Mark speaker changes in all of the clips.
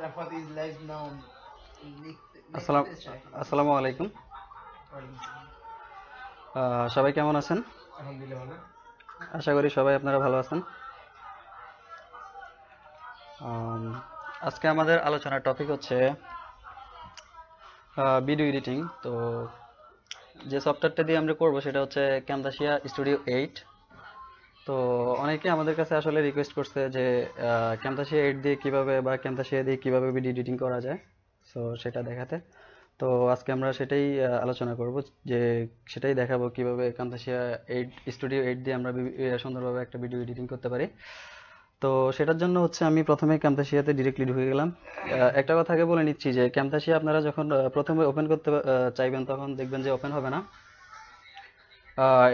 Speaker 1: Rafat is live now.
Speaker 2: আসসালাম আসসালামু আলাইকুম। সবাই কেমন আছেন?
Speaker 1: আলহামদুলিল্লাহ ভালো।
Speaker 2: আশা করি সবাই আপনারা ভালো আছেন। আম, আজকে আমাদের আলোচনার টপিক হচ্ছে ভিডিও এডিটিং। তো যে সফটওয়্যারটা দিয়ে আমরা করব সেটা হচ্ছে ক্যামতাসিয়া স্টুডিও 8। তো অনেকে আমাদের কাছে আসলে রিকোয়েস্ট করছে যে ক্যামতাসিয়া 8 দিয়ে কিভাবে বা ক্যামতাসিয়া দিয়ে কিভাবে ভিডিও এডিটিং করা যায়, সো সেটা দেখাতে। তো আজকে আমরা সেটাই আলোচনা করব, যে সেটাই দেখাবো কিভাবে কামতাসিয়া 8 স্টুডিও 8 দিয়ে আমরা সুন্দরভাবে একটা ভিডিও এডিটিং করতে পারি। তো সেটার জন্য হচ্ছে আমি প্রথমে ক্যামতাসিয়াতে ডিরেক্টলি ঢুকে গেলাম। একটা কথা আগে বলে নিচ্ছি যে ক্যামতাসিয়া আপনারা যখন প্রথমে ওপেন করতে চাইবেন তখন দেখবেন যে ওপেন হবে না।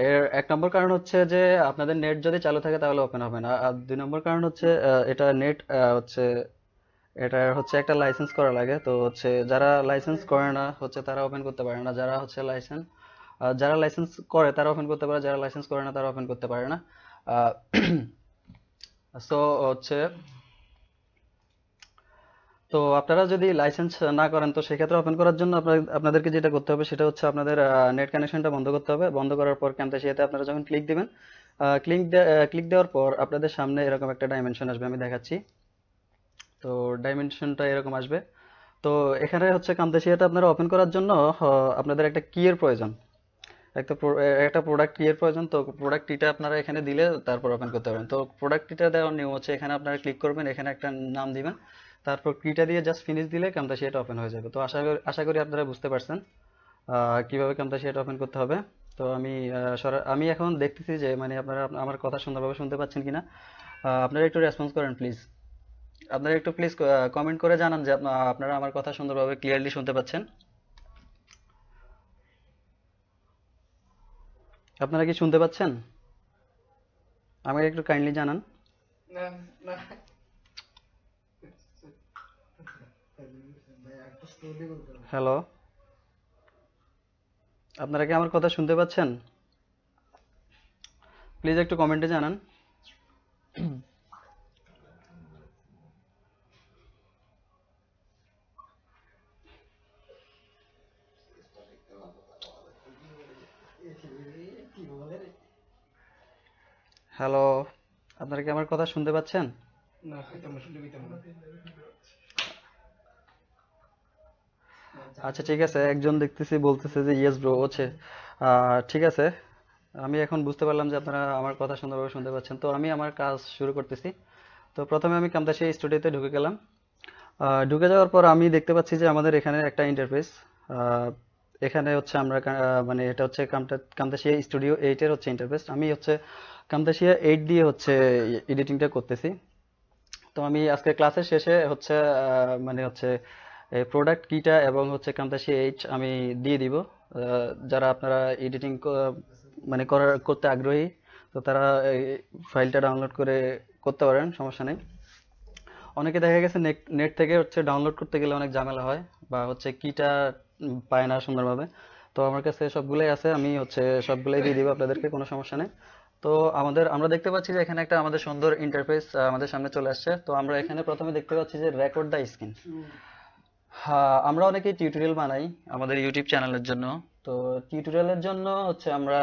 Speaker 2: এর এক নম্বর কারণ হচ্ছে যে আপনাদের নেট যদি চালু থাকে তাহলে ওপেন হবে না, আর দুই নম্বর কারণ হচ্ছে এটা নেট হচ্ছে এটা হচ্ছে একটা লাইসেন্স করা লাগে। তো হচ্ছে যারা লাইসেন্স করে না হচ্ছে তারা ওপেন করতে পারে না, যারা হচ্ছে যারা লাইসেন্স করে তারা ওপেন করতে পারে, যারা লাইসেন্স করে না তারা ওপেন করতে পারে না। সো হচ্ছে তো আপনারা যদি লাইসেন্স না করেন তো সেক্ষেত্রে ওপেন করার জন্য আপনাদেরকে যেটা করতে হবে সেটা হচ্ছে আপনাদের নেট কানেকশনটা বন্ধ করতে হবে। বন্ধ করার পর ক্যামতাসিয়াতে আপনারা যখন ক্লিক দিবেন, ক্লিক দেওয়ার পর আপনাদের সামনে এরকম একটা ডাইমেনশন আসবে, আমি দেখাচ্ছি। তো ডাইমেনশনটা এরকম আসবে। তো এখানে হচ্ছে কামতাসিয়াটা আপনারা ওপেন করার জন্য আপনাদের একটা কি এর প্রয়োজন, একটা প্রোডাক্ট কি এর প্রয়োজন। তো প্রোডাক্ট কিটা আপনারা এখানে দিলে তারপর ওপেন করতে পারবেন। তো প্রোডাক্ট কিটা দেওয়ার নিয়ম হচ্ছে এখানে আপনারা ক্লিক করবেন, এখানে একটা নাম দিবেন, তারপর কিটা দিয়ে জাস্ট ফিনিশ দিলে কামতাসিয়াটা ওপেন হয়ে যাবে। তো আশা করি আপনারা বুঝতে পারছেন কিভাবে কামতাসিয়াটা ওপেন করতে হবে। তো আমি এখন দেখতেছি যে মানে আপনারা আমার কথা সুন্দরভাবে শুনতে পাচ্ছেন কিনা। আপনারা একটু রেসপন্স করেন প্লিজ। আপনারা একটু প্লিজ কমেন্ট করে জানান যে আপনারা আমার কথা সুন্দরভাবে ক্লিয়ারলি শুনতে পাচ্ছেন। আপনারা কি শুনতে পাচ্ছেন? আমাকে একটু কাইন্ডলি জানান।
Speaker 1: না না ভাই একটা স্টোরি বলতে হবে।
Speaker 2: হ্যালো, আপনারা কি আমার কথা শুনতে পাচ্ছেন? প্লিজ একটু কমেন্টে জানান।
Speaker 1: কি বলে রে?
Speaker 2: হ্যালো, আপনারা কি আমার কথা শুনতে পাচ্ছেন?
Speaker 1: না হয়তো আমরা শুনতে পেতাম না।
Speaker 2: আচ্ছা ঠিক আছে, একজন দেখতেছি বলতেছে যে ইয়েস ব্রো হচ্ছে। ঠিক আছে, আমি এখন বুঝতে পারলাম যে আপনারা আমার কথা সুন্দরভাবে শুনতে পাচ্ছেন। তো আমি আমার কাজ শুরু করতেছি। তো প্রথমে আমি কামতাসিয়া স্টুডিওতে ঢুকে গেলাম। ঢুকে যাওয়ার পর আমি দেখতে পাচ্ছি যে আমাদের এখানে একটা ইন্টারফেস। এখানে হচ্ছে আমরা মানে এটা হচ্ছে কামতাসিয়া স্টুডিও 8 এর হচ্ছে ইন্টারফেস। আমি হচ্ছে কামতাসিয়া 8 দিয়ে হচ্ছে এডিটিংটা করতেছি। তো আমি আজকে ক্লাসের শেষে হচ্ছে মানে হচ্ছে প্রোডাক্ট কিটা এবং হচ্ছে কামতাসিয়া 8 আমি দিয়ে দিব। যারা আপনারা এডিটিং মানে করতে আগ্রহী তো তারা এই ফাইলটা ডাউনলোড করে করতে পারেন, সমস্যা নেই। অনেকে দেখা গেছে নেট থেকে হচ্ছে ডাউনলোড করতে গেলে অনেক ঝামেলা হয় বা হচ্ছে কিটা পায় না সুন্দরভাবে। তো আমার কাছে সবগুলোই আছে, আমি হচ্ছে সবগুলোই দিয়ে দিব আপনাদেরকে, কোনো সমস্যা নেই। তো আমরা দেখতে পাচ্ছি যে এখানে একটা আমাদের সুন্দর ইন্টারফেস আমাদের সামনে চলে আসছে। তো আমরা এখানে প্রথমে দেখতে পাচ্ছি যে রেকর্ড দ্য স্ক্রিন। হ্যাঁ, আমরা অনেকেই টিউটোরিয়াল বানাই আমাদের ইউটিউব চ্যানেলের জন্য। তো টিউটোরিয়ালের জন্য হচ্ছে আমরা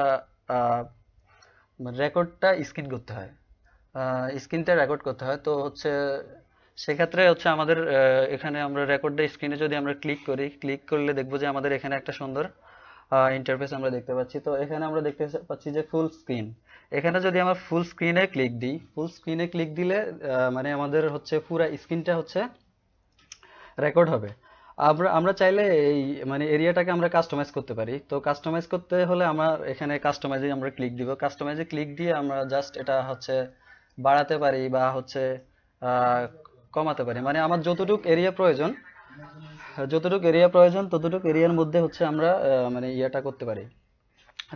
Speaker 2: রেকর্ডটা স্ক্রিন করতে হয়, স্ক্রিনটা রেকর্ড করতে হয়। তো হচ্ছে সেক্ষেত্রে হচ্ছে আমাদের এখানে আমরা রেকর্ডের স্ক্রিনে যদি আমরা ক্লিক করলে দেখবো যে আমাদের এখানে একটা সুন্দর ইন্টারফেস আমরা দেখতে পাচ্ছি। তো এখানে আমরা দেখতে পাচ্ছি যে ফুল স্ক্রিন। এখানে যদি আমরা ফুল স্ক্রিনে ক্লিক দিলে মানে আমাদের হচ্ছে পুরো স্ক্রিনটা হচ্ছে রেকর্ড হবে। আমরা চাইলে এই মানে এরিয়াটাকে আমরা কাস্টমাইজ করতে পারি। তো কাস্টমাইজ করতে হলে আমরা এখানে কাস্টমাইজে আমরা ক্লিক দিব। কাস্টমাইজে ক্লিক দিয়ে আমরা জাস্ট এটা হচ্ছে বাড়াতে পারি বা হচ্ছে আহ, কমাতে পারি। মানে আমার যতটুকু এরিয়া প্রয়োজন ততটুকু এরিয়ার মধ্যে হচ্ছে আমরা মানে ইয়েটা করতে পারি,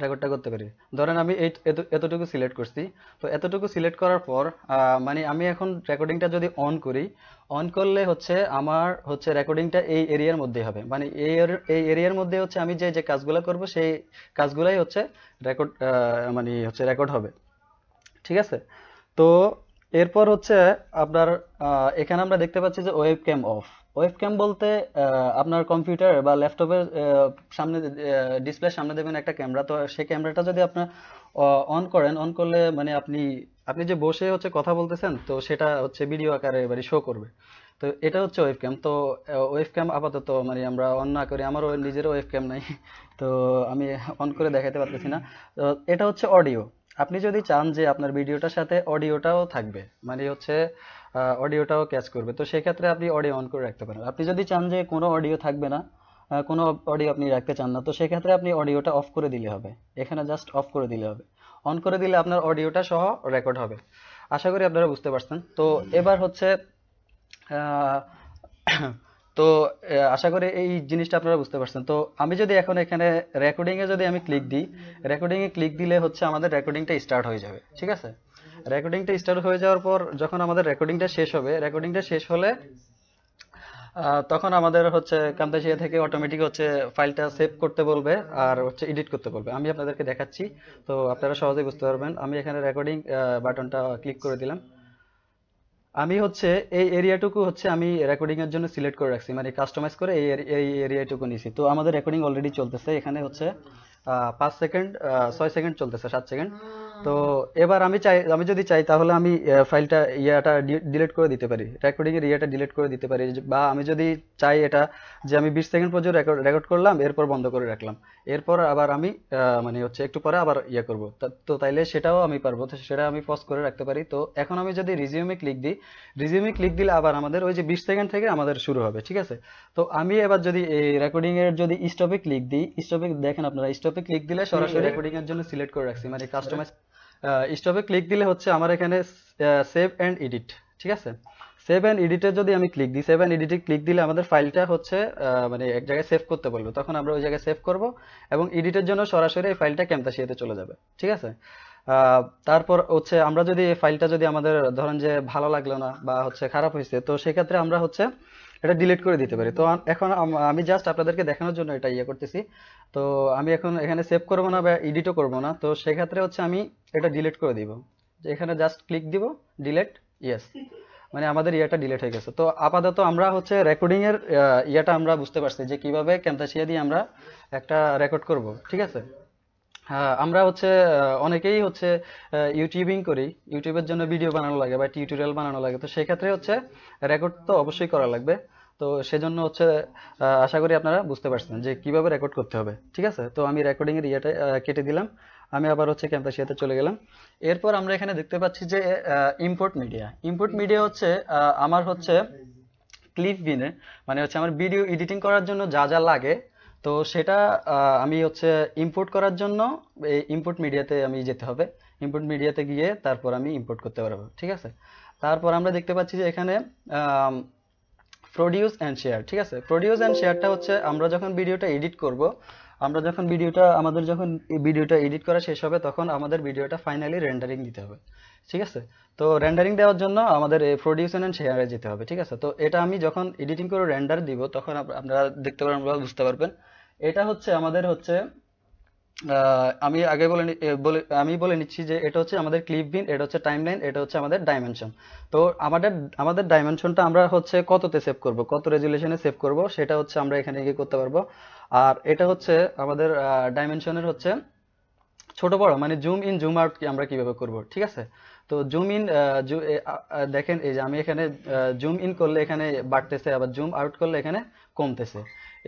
Speaker 2: রেকর্ডটা করতে পারি। ধরেন আমি এতটুকু সিলেক্ট করছি। তো এতটুকু সিলেক্ট করার পর মানে আমি এখন রেকর্ডিংটা যদি অন করলে হচ্ছে আমার হচ্ছে রেকর্ডিংটা এই এরিয়ার মধ্যে হবে। মানে এই এরিয়ার মধ্যে হচ্ছে আমি যে যে কাজগুলো করব সেই কাজগুলাই হচ্ছে রেকর্ড মানে হচ্ছে রেকর্ড হবে। ঠিক আছে। তো এরপর হচ্ছে আপনার এখানে আমরা দেখতে পাচ্ছি যে webcam off. Webcam বলতে আপনার কম্পিউটার বা ল্যাপটপের সামনে ডিসপ্লের সামনে দেবেন একটা ক্যামেরা, তো সেই ক্যামেরাটা যদি আপনার অন করেন, অন করলে মানে আপনি আপনি যে বসে হচ্ছে কথা বলতেছেন তো সেটা হচ্ছে ভিডিও আকারে এবারে শো করবে। তো এটা হচ্ছে ওয়েব ক্যাম। তো ওয়েব ক্যাম আপাতত মানে আমরা অন না করি, আমারও নিজেরও ওয়েব ক্যাম নাই তো আমি অন করে দেখাতে পারতেছি না। তো এটা হচ্ছে অডিও। আপনি যদি চান যে আপনার ভিডিওটার সাথে অডিওটাও থাকবে, মানে হচ্ছে অডিওটাও ক্যাচ করবে, তো সেক্ষেত্রে আপনি অডিও অন করে রাখতে পারেন। আপনি যদি চান যে কোনো অডিও থাকবে না, কোনো অডিও আপনি রাখতে চান না, তো সেক্ষেত্রে আপনি অডিওটা অফ করে দিলে হবে। এখানে জাস্ট অফ করে দিলে হবে। অন করে দিলে আপনার অডিওটা সহ রেকর্ড হবে। আশা করি আপনারা বুঝতে পারছেন। তো এবার হচ্ছে আহ, তো আশা করি এই জিনিসটা আপনারা বুঝতে পারছেন। তো আমি যদি এখন এখানে রেকর্ডিং এ যদি আমি ক্লিক দিই, রেকর্ডিং এ ক্লিক দিলে হচ্ছে আমাদের রেকর্ডিংটা স্টার্ট হয়ে যাবে, ঠিক আছে। রেকর্ডিংটা স্টার্ট হয়ে যাওয়ার পর যখন আমাদের রেকর্ডিংটা শেষ হবে, রেকর্ডিংটা শেষ হলে তখন আমাদের হচ্ছে কামতাশিয়া থেকে অটোমেটিক হচ্ছে ফাইলটা সেভ করতে বলবে আর হচ্ছে এডিট করতে বলবে। আমি আপনাদেরকে দেখাচ্ছি, তো আপনারা সহজেই বুঝতে পারবেন। আমি এখানে রেকর্ডিং বাটনটা ক্লিক করে দিলাম। আমি হচ্ছে এই এরিয়াটুকু হচ্ছে আমি রেকর্ডিং এর জন্য সিলেক্ট করে রাখছি, মানে কাস্টমাইজ করে এই এরিয়াটুকু নিছি। তো আমাদের রেকর্ডিং অলরেডি চলতেছে, এখানে হচ্ছে 5 সেকেন্ড 6 সেকেন্ড চলতেছে, 7 সেকেন্ড। তো এবার আমি যদি চাই তাহলে আমি ফাইলটা ইয়াটা ডিলিট করে দিতে পারি, রেকর্ডিং এর ইয়াটা ডিলিট করে দিতে পারি, বা আমি যদি চাই এটা যে আমি 20 সেকেন্ড পর্যন্ত রেকর্ড করলাম, এরপর বন্ধ করে রাখলাম, এরপর আবার আমি মানে হচ্ছে একটু পরে আবার ইয়ে করব, তো তাইলে সেটাও আমি পারবো, তো সেটা আমি পজ করে রাখতে পারি। তো এখন আমি যদি রিজিউমে ক্লিক দিই, রিজিউমে ক্লিক দিলে আবার আমাদের ওই যে 20 সেকেন্ড থেকে আমাদের শুরু হবে, ঠিক আছে। তো আমি এবার যদি এই রেকর্ডিং এর যদি স্টপে ক্লিক দিই, স্টপে দেখেন আপনারা, স্টপে ক্লিক দিলে সরাসরি রেকর্ডিং এর জন্য সিলেক্ট করে রাখছি, মানে কাস্টমাইজ। স্টপে ক্লিক দিলে হচ্ছে আমার এখানে সেভ এন্ড এডিট, ঠিক আছে। সেভ এন্ড এডিটে যদি আমি ক্লিক দিই, সেভ এন্ড এডিটে ক্লিক দিলে আমাদের ফাইলটা হচ্ছে মানে এক জায়গায় সেভ করতে বলবো, তখন আমরা ওই জায়গায় সেভ করব এবং এডিটের জন্য সরাসরি এই ফাইলটা ক্যামতাশিয়াতে চলে যাবে, ঠিক আছে। তারপর হচ্ছে আমরা যদি এই ফাইলটা যদি আমাদের ধরেন যে ভালো লাগলো না বা হচ্ছে খারাপ হয়েছে, তো সেক্ষেত্রে আমরা হচ্ছে এটা ডিলিট করে দিতে পারি। তো এখন আমি জাস্ট আপনাদেরকে দেখানোর জন্য এটা ইয়ে করতেছি। তো আমি এখন এখানে সেভ করবো না বা এডিটও করবো না, তো সেক্ষেত্রে হচ্ছে আমি এটা ডিলিট করে দিব। যে এখানে জাস্ট ক্লিক দিব, ডিলিট, ইয়েস, মানে আমাদের ইয়েটা ডিলিট হয়ে গেছে। তো আপাতত আমরা হচ্ছে রেকর্ডিং এর ইয়েটা আমরা বুঝতে পারছি যে কিভাবে ক্যামতাশিয়া দিয়ে আমরা একটা রেকর্ড করব, ঠিক আছে। হ্যাঁ, আমরা হচ্ছে অনেকেই হচ্ছে ইউটিউবিং করি, ইউটিউবের জন্য ভিডিও বানানো লাগে বা টিউটোরিয়াল বানানো লাগে, তো সেক্ষেত্রে হচ্ছে রেকর্ড তো অবশ্যই করা লাগবে। তো সেজন্য হচ্ছে আশা করি আপনারা বুঝতে পারছেন যে কিভাবে রেকর্ড করতে হবে, ঠিক আছে। তো আমি রেকর্ডিং এর ইয়েটা কেটে দিলাম, আমি আবার হচ্ছে ক্যামতাশিয়াতে চলে গেলাম। এরপর আমরা এখানে দেখতে পাচ্ছি যে ইম্পোর্ট মিডিয়া। ইম্পোর্ট মিডিয়া হচ্ছে আমার হচ্ছে ক্লিপ বিনে, মানে হচ্ছে আমার ভিডিও এডিটিং করার জন্য যা যা লাগে, তো সেটা আমি হচ্ছে ইম্পোর্ট করার জন্য এই ইম্পোর্ট মিডিয়াতে আমি যেতে হবে। ইম্পোর্ট মিডিয়াতে গিয়ে তারপর আমি ইম্পোর্ট করতে পারবো, ঠিক আছে। তারপর আমরা দেখতে পাচ্ছি যে এখানে প্রডিউস অ্যান্ড শেয়ার, ঠিক আছে। প্রডিউস অ্যান্ড শেয়ারটা হচ্ছে আমরা যখন ভিডিওটা এডিট করব, আমরা যখন আমাদের যখন ভিডিওটা এডিট করা শেষ হবে, তখন আমাদের ভিডিওটা ফাইনালি রেন্ডারিং দিতে হবে, ঠিক আছে। তো রেন্ডারিং দেওয়ার জন্য আমাদের এই প্রডিউস এন্ড শেয়ারে যেতে হবে, ঠিক আছে। তো এটা আমি যখন এডিটিং করে রেন্ডার দিব, তখন আপনারা দেখতে পারবেন বা বুঝতে পারবেন। এটা হচ্ছে আমাদের হচ্ছে আমি আগে আমি বলে নিচ্ছি যে এটা হচ্ছে আমাদের ক্লিপ বিন, এটা হচ্ছে টাইমলাইন, এটা হচ্ছে আমাদের ডাইমেনশন। তো আমাদের ডাইমেনশনটা আমরা হচ্ছে কততে সেভ করব, কত রেজুলেশনে সেভ করব, সেটা হচ্ছে আমরা এখানে গিয়ে করতে পারবো। আর এটা হচ্ছে আমাদের ডাইমেনশনের হচ্ছে ছোট বড়, মানে জুম ইন জুম আউট আমরা কিভাবে করব, ঠিক আছে। তো জুম ইন দেখেন এই যে আমি এখানে জুম ইন করলে এখানে বাড়তেছে, আবার জুম আউট করলে এখানে কমতেছে।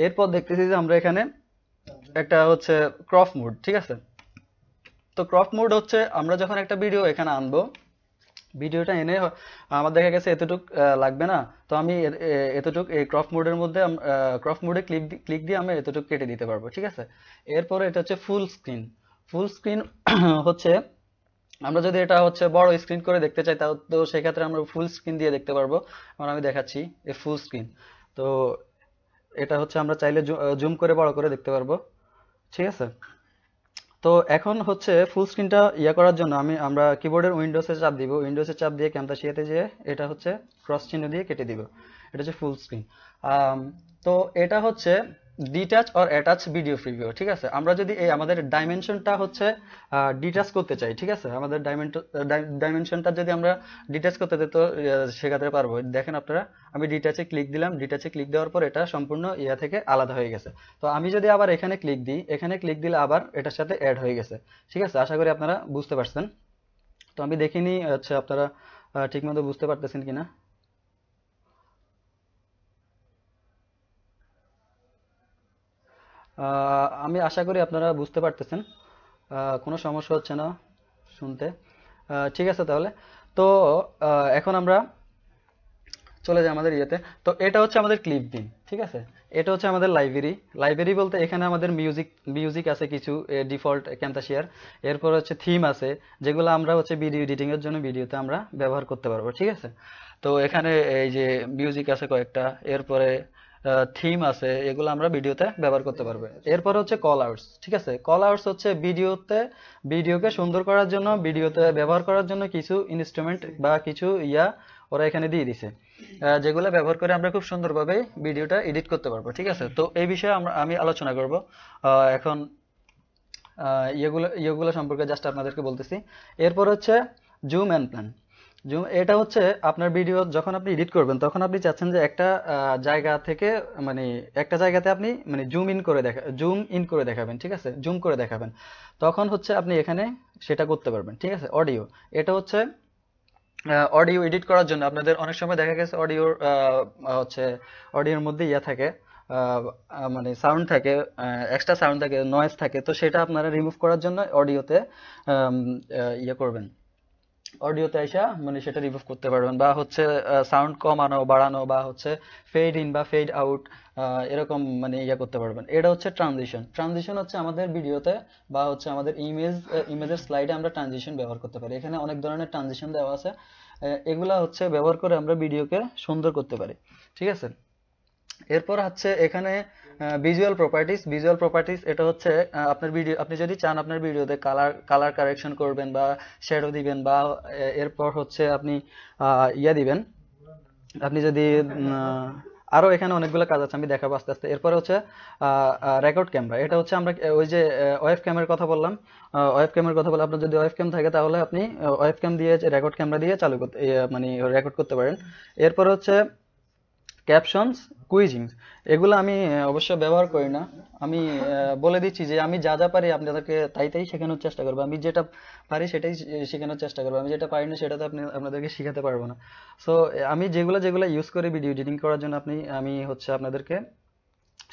Speaker 2: এরপর দেখতেছি যে আমরা এখানে একটা হচ্ছে ক্রপ মোড, ঠিক আছে। তো ক্রপ মোড হচ্ছে আমরা যখন একটা ভিডিও এখানে আনবো, ভিডিওটা এনে আমার দেখা গেছে এতটুক লাগবে না, তো আমি এতটুক এই ক্রপ মোডের মধ্যে ক্রপ মোডে ক্লিক দিয়ে আমি এতটুক কেটে দিতে পারবো, ঠিক আছে। এরপরে এটা হচ্ছে ফুল স্ক্রিন। ফুল স্ক্রিন হচ্ছে আমরা যদি এটা হচ্ছে বড় স্ক্রিন করে দেখতে চাই, তাও তো সেক্ষেত্রে আমরা ফুল স্ক্রিন দিয়ে দেখতে পারবো। মানে আমি দেখাচ্ছি এই ফুল স্ক্রিন। তো এটা হচ্ছে আমরা চাইলে জুম করে বড় করে দেখতে পারবো, ঠিক আছে। তো এখন হচ্ছে ফুল স্ক্রিনটা ইয়া করার জন্য আমরা কিবোর্ডের উইন্ডোজে চাপ দিব, উইন্ডোজে চাপ দিয়ে ক্যামতাশিয়াতে যেয়ে এটা হচ্ছে ক্রস চিহ্ন দিয়ে কেটে দিব। এটা হচ্ছে ফুল স্ক্রিন। তো এটা হচ্ছে detach or attach video preview, ঠিক আছে। আমরা যদি এই আমাদের ডাইমেনশনটা হচ্ছে ডিটাচ করতে চাই, ঠিক আছে, আমাদের ডাইমেনশনটা যদি আমরা ডিটাচ করতে চাই তো শেখাতে পারবো। দেখেন আপনারা, আমি ডিটাচে ক্লিক দিলাম, ডিটাচে ক্লিক দেওয়ার পর এটা সম্পূর্ণ ইয়া থেকে আলাদা হয়ে গেছে। তো আমি যদি আবার এখানে ক্লিক দিই, এখানে ক্লিক দিলে আবার এটার সাথে অ্যাড হয়ে গেছে, ঠিক আছে। আশা করি আপনারা বুঝতে পারছেন। তো আমি দেখিনি হচ্ছে আপনারা ঠিকমতো বুঝতে পারতেছেন কিনা। আমি আশা করি আপনারা বুঝতে পারতেছেন, কোনো সমস্যা হচ্ছে না শুনতে। ঠিক আছে তাহলে। তো এখন আমরা চলে যাই আমাদের ইয়েতে। তো এটা হচ্ছে আমাদের ক্লিপ বিন, ঠিক আছে। এটা হচ্ছে আমাদের লাইব্রেরি। লাইব্রেরি বলতে এখানে আমাদের মিউজিক আছে কিছু ডিফল্ট ক্যামতাশিয়ার। এরপর হচ্ছে থিম আছে, যেগুলো আমরা হচ্ছে ভিডিও এডিটিং এর জন্য ভিডিওতে আমরা ব্যবহার করতে পারবো, ঠিক আছে। তো এখানে এই যে মিউজিক আছে কয়েকটা, এরপরে থিম আছে, এগুলো আমরা ভিডিওতে ব্যবহার করতে পারবো। এরপর হচ্ছে কল আউটস, ঠিক আছে। কল আউটস হচ্ছে ভিডিওকে সুন্দর করার জন্য, ভিডিওতে ব্যবহার করার জন্য কিছু ইনস্ট্রুমেন্ট বা কিছু ওরা এখানে দিয়ে দিছে, যেগুলো ব্যবহার করে আমরা খুব সুন্দরভাবে ভিডিওটা এডিট করতে পারবো, ঠিক আছে। তো এই বিষয়ে আমি আলোচনা করব এখন। ইয়েগুলো সম্পর্কে জাস্ট আপনাদেরকে বলতেছি। এরপর হচ্ছে জুম অ্যান্ড প্ল্যান। জুম, এটা হচ্ছে আপনার ভিডিও যখন আপনি এডিট করবেন তখন আপনি চাচ্ছেন যে একটা জায়গা থেকে, মানে একটা জায়গাতে আপনি মানে জুম ইন করে দেখাবেন, ঠিক আছে, জুম করে দেখাবেন। তখন হচ্ছে আপনি এখানে সেটা করতে পারবেন, ঠিক আছে। অডিও, এটা হচ্ছে অডিও এডিট করার জন্য আপনাদের অনেক সময় দেখা গেছে হচ্ছে অডিওর মধ্যে থাকে, মানে সাউন্ড থাকে, এক্সট্রা সাউন্ড থাকে, নয়েজ থাকে। তো সেটা আপনারা রিমুভ করার জন্য অডিওতে করবেন, অডিওতে আইসা মানে সেটা রিমুভ করতে পারবেন, বা হচ্ছে সাউন্ড কমানো বাড়ানো, বা হচ্ছে ফেড ইন বা ফেড আউট, এরকম মানে করতে পারবেন। এটা হচ্ছে ট্রানজিশন। ট্রানজিশন হচ্ছে আমাদের ভিডিওতে বা হচ্ছে আমাদের ইমেজের স্লাইডে আমরা ট্রানজিশন ব্যবহার করতে পারি। এখানে অনেক ধরনের ট্রানজিশন দেওয়া আছে, এগুলা হচ্ছে ব্যবহার করে আমরা ভিডিওকে সুন্দর করতে পারি, ঠিক আছে। এরপর হচ্ছে এখানে ভিজুয়াল প্রপার্টিস। এটা হচ্ছে আপনার ভিডিও, আপনি যদি চান আপনার ভিডিওতে কালার কারেকশন করবেন বা শ্যাডো দিবেন, বা এরপর হচ্ছে আপনি দিবেন, আপনি যদি আরো এখানে অনেকগুলো কাজ আছে, আমি দেখাবো আস্তে আস্তে। এরপরে হচ্ছে রেকর্ড ক্যামেরা। এটা হচ্ছে আমরা ওই যে ওয়েব ক্যামেরার কথা বললাম, আপনার যদি ওয়েব ক্যাম থাকে তাহলে আপনি ওয়েব ক্যাম দিয়ে রেকর্ড ক্যামেরা দিয়ে চালু করতে মানে রেকর্ড করতে পারেন। এরপর হচ্ছে ক্যাপশনস, কুইজিংস, এগুলো আমি অবশ্য ব্যবহার করি না। আমি বলে দিচ্ছি যে আমি যা যা পারি আপনাদেরকে তাই শেখানোর চেষ্টা করবো। আমি যেটা পারি সেটাই শেখানোর চেষ্টা করবো, আমি যেটা পারি না সেটা তো আপনাদেরকে শেখাতে পারবো না। সো আমি যেগুলো ইউজ করি ভিডিও এডিটিং করার জন্য আমি হচ্ছে আপনাদেরকে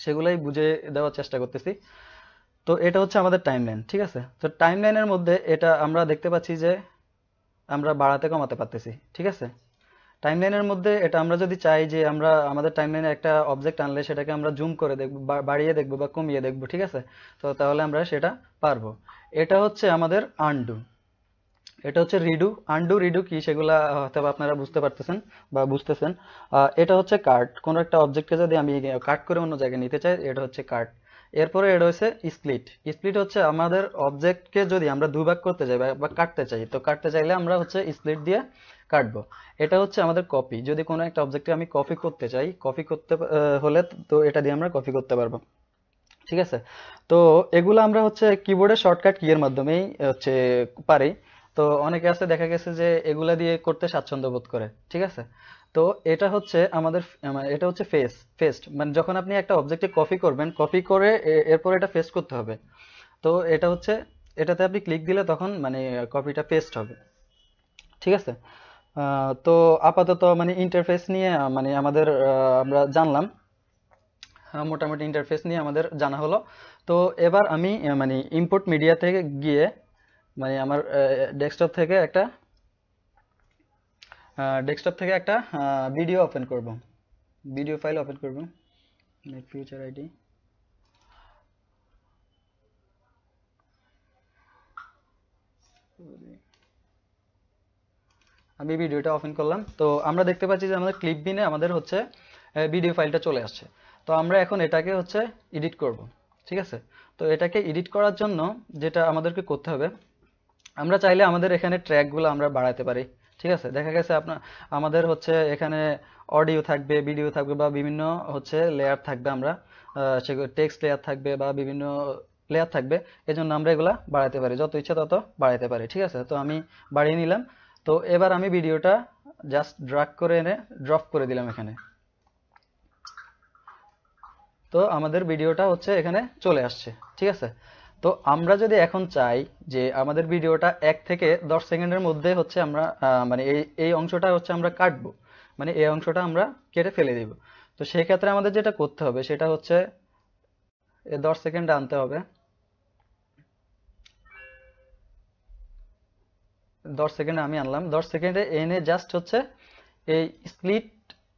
Speaker 2: সেগুলাই বুঝে দেওয়ার চেষ্টা করতেছি। তো এটা হচ্ছে আমাদের টাইমলাইন, ঠিক আছে। তো টাইমলাইনের মধ্যে এটা আমরা দেখতে পাচ্ছি যে আমরা বাড়াতে কমাতে পারতেছি, ঠিক আছে। টাইমলাইনের মধ্যে এটা আমরা যদি চাই যে আমরা আমাদের টাইমলাইনে একটা অবজেক্ট আনলে সেটাকে আমরা জুম করে দেখবো, বাড়িয়ে দেখবো বা কমিয়ে দেখবো, ঠিক আছে। তো তাহলে আমরা সেটা পারবো। এটা হচ্ছে আমাদের আনডু, এটা হচ্ছে রিডু। আনডু রিডু কি সেগুলা হয়তো আপনারা বুঝতে পারতেছেন বা বুঝতেছেন। এটা হচ্ছে কাট, কোনো একটা অবজেক্টকে যদি আমি কাট করে অন্য জায়গায় নিতে চাই, এটা হচ্ছে কাট। এরপরে এটা হচ্ছে স্প্লিট। স্প্লিট হচ্ছে আমাদের অবজেক্টকে যদি আমরা দুভাগ করতে চাই বা কাটতে চাই, তো কাটতে চাইলে আমরা হচ্ছে স্প্লিট দিয়ে কাটবো। এটা হচ্ছে আমাদের কপি, যদি কোনো একটা অবজেক্টকে আমি কপি করতে চাই, কপি করতে হলে তো এটা দিয়ে আমরা কপি করতে পারবো, ঠিক আছে। তো এগুলো আমরা হচ্ছে কিবোর্ডের শর্টকাট কি এর মাধ্যমেই হচ্ছে পারি। তো অনেকে আছে দেখা গেছে যে এগুলা দিয়ে করতে স্বাচ্ছন্দ্য বোধ করে, ঠিক আছে। তো এটা হচ্ছে আমাদের এটা হচ্ছে ফেস্ট, মানে যখন আপনি একটা অবজেক্টে কপি করবেন, কপি করে এরপর এটা পেস্ট করতে হবে। তো এটা হচ্ছে এটাতে আপনি ক্লিক দিলে তখন মানে কপিটা পেস্ট হবে, ঠিক আছে। তো আপাতত মানে ইন্টারফেস নিয়ে মানে আমাদের আমরা জানলাম, মোটামুটি ইন্টারফেস নিয়ে আমাদের জানা হলো। তো এবার আমি মানে ইম্পোর্ট মিডিয়া থেকে গিয়ে মানে আমার ডেস্কটপ থেকে একটা ভিডিও ওপেন করব, ভিডিও ফাইল ওপেন করব, নেট ফিউচার আইডি। আমি ভিডিওটা ওপেন করলাম। তো আমরা দেখতে পাচ্ছি যে আমাদের ক্লিপ বিনে আমাদের হচ্ছে ভিডিও ফাইলটা চলে আসছে। তো আমরা এখন এটাকে হচ্ছে এডিট করব, ঠিক আছে। তো এটাকে এডিট করার জন্য যেটা আমাদেরকে করতে হবে, আমরা চাইলে আমাদের এখানে ট্র্যাকগুলো আমরা বাড়াতে পারি, ঠিক আছে। দেখা গেছে আমাদের হচ্ছে এখানে অডিও থাকবে, ভিডিও থাকবে বা বিভিন্ন হচ্ছে লেয়ার থাকবে, আমরা সেগুলো টেক্সট লেয়ার থাকবে বা বিভিন্ন লেয়ার থাকবে, এজন্য আমরা এগুলা বাড়াতে পারি, যত ইচ্ছা তত বাড়াতে পারি। ঠিক আছে, তো আমি বাড়িয়ে নিলাম। তো এবার আমি ভিডিওটা জাস্ট ড্র্যাগ করে এনে ড্রপ করে দিলাম এখানে। তো আমাদের ভিডিওটা হচ্ছে এখানে চলে আসছে। ঠিক আছে, তো আমরা যদি এখন চাই যে আমাদের ভিডিওটা 1 থেকে 10 সেকেন্ডের মধ্যে হচ্ছে আমরা মানে এই এই অংশটা হচ্ছে আমরা কাটবো, মানে এই অংশটা আমরা কেটে ফেলে দিব। তো সেই ক্ষেত্রে আমাদের যেটা করতে হবে সেটা হচ্ছে 10 সেকেন্ড আনতে হবে। 10 সেকেন্ডে আমি আনলাম। 10 সেকেন্ডে এনে জাস্ট হচ্ছে এই স্প্লিট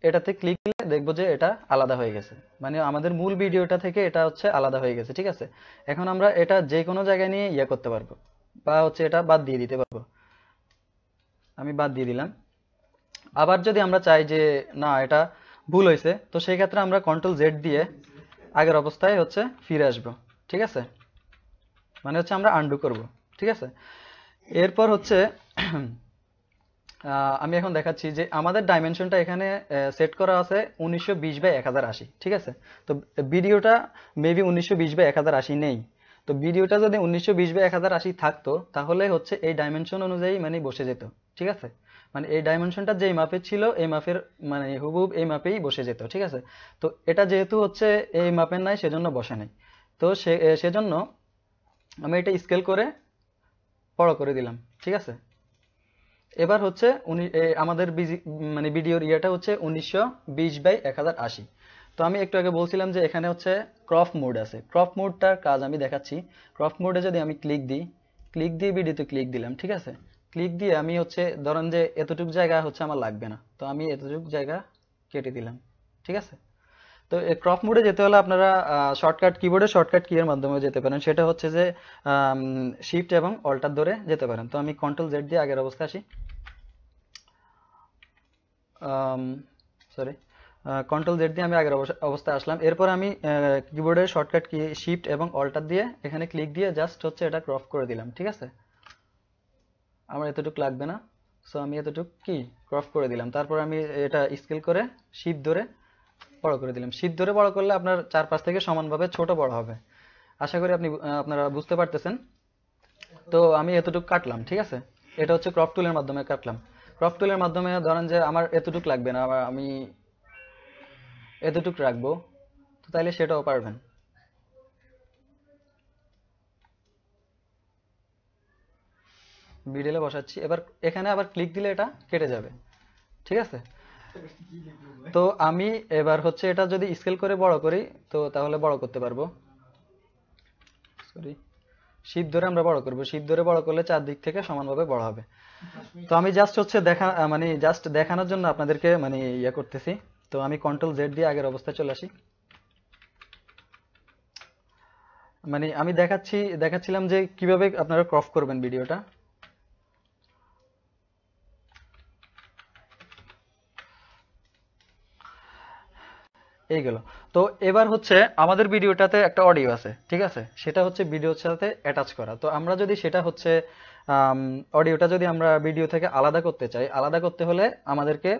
Speaker 2: এটাতে ক্লিক দিলে দেখবো যে এটা আলাদা হয়ে গেছে, মানে আমাদের মূল ভিডিওটা থেকে এটা হচ্ছে আলাদা হয়ে গেছে। ঠিক আছে, এখন আমরা এটা যে কোনো জায়গায় নিয়ে ইয়ে করতে পারবো বা হচ্ছে এটা বাদ দিয়ে দিতে পারবো। আমি বাদ দিয়ে দিলাম। আবার যদি আমরা চাই যে না এটা ভুল হয়েছে, তো সেই ক্ষেত্রে আমরা কন্ট্রোল জেড দিয়ে আগের অবস্থায় হচ্ছে ফিরে আসবো। ঠিক আছে, মানে হচ্ছে আমরা আনডু করব। ঠিক আছে, এরপর হচ্ছে আমি এখন দেখাচ্ছি যে আমাদের ডাইমেনশনটা এখানে সেট করা আছে 1920x1080। ঠিক আছে, তো ভিডিওটা মেবি 1920x1080 নেই। তো ভিডিওটা যদি 1920x1080 থাকতো তাহলে হচ্ছে এই ডাইমেনশন অনুযায়ী মানে বসে যেত। ঠিক আছে, মানে এই ডাইমেনশনটা যেই মাপের ছিল এই মাপের মানে হুবহুব এই মাপেই বসে যেত। ঠিক আছে, তো এটা যেহেতু হচ্ছে এই মাপের নাই সেজন্য বসে নাই। তো সেজন্য আমি এটা স্কেল করে বড় করে দিলাম। ঠিক আছে, এবার হচ্ছে আমাদের মানে ভিডিওর ইয়েটা হচ্ছে 1920x1080। তো আমি একটু আগে বলছিলাম যে এখানে হচ্ছে ক্রপ মোড আছে। ক্রপ মোডটার কাজ আমি দেখাচ্ছি। ক্রপ মোডে যদি আমি ক্লিক দিই, ক্লিক দিয়ে ভিডিওতে ক্লিক দিলাম। ঠিক আছে, ক্লিক দিয়ে আমি হচ্ছে ধরেন যে এতটুকু জায়গা হচ্ছে আমার লাগবে না, তো আমি এতটুকু জায়গা কেটে দিলাম। ঠিক আছে, তো এই ক্রপ মোডে যেতে হলে আপনারা শর্টকাট কিবোর্ডে শর্টকাট কি এর মাধ্যমে যেতে পারেন, সেটা হচ্ছে যে শিফট এবং অল্টার ধরে যেতে পারেন। তো আমি কন্ট্রোল জেড দিয়ে আগের অবস্থায় আসি, সরি কন্ট্রোল জেড দিয়ে আমি আগের অবস্থায় আসলাম। এরপর আমি কিবোর্ডের শর্টকাট কি শিফট এবং অল্টার দিয়ে এখানে ক্লিক দিয়ে জাস্ট হচ্ছে এটা ক্রপ করে দিলাম। ঠিক আছে, আমার এতটুকু লাগবে না, সো আমি এতটুকু কি ক্রপ করে দিলাম। তারপর আমি এটা স্কেল করে শিফট ধরে বড় করে দিলাম। শিফট ধরে বড় করলে আপনার চারপাশ থেকে সমানভাবে ছোট বড় হবে। আশা করি আপনারা বুঝতে পারতেছেন। তো আমি এতটুকু কাটলাম। ঠিক আছে, এটা হচ্ছে ক্রপ টুলের মাধ্যমে কাটলাম। ক্রপ টুলের মাধ্যমে ধরেন যে আমার এতটুকু লাগবে না, আমি এতটুকু রাখবো, তো তাইলে সেটাও পারবেন। বিডেলে বসাচ্ছি, এবার এখানে আবার ক্লিক দিলে এটা কেটে যাবে। ঠিক আছে, তো আমি এবার হচ্ছে এটা যদি স্কেল করে বড় করি তো তাহলে বড় করতে পারবো। সরি, শিপ ধরে আমরা বড় করবো। শিপ ধরে বড় করলে চারদিক থেকে সমানভাবে বড় হবে। তো আমি জাস্ট হচ্ছে মানে জাস্ট দেখানোর জন্য আপনাদেরকে মানে ইয়ে করতেছি। তো আমি কন্ট্রোল জেড দিয়ে আগের অবস্থায় চলে আসি। মানে আমি দেখাচ্ছিলাম যে কিভাবে আপনারা ক্রপ করবেন ভিডিওটা। এইগুলো। তো এবার হচ্ছে আমাদের ভিডিওটাতে একটা অডিও আছে। ঠিক আছে, সেটা হচ্ছে ভিডিওর সাথে অ্যাটাচ করা। তো আমরা যদি সেটা হচ্ছে অডিওটা যদি আমরা ভিডিও থেকে আলাদা করতে চাই, আলাদা করতে হলে আমাদেরকে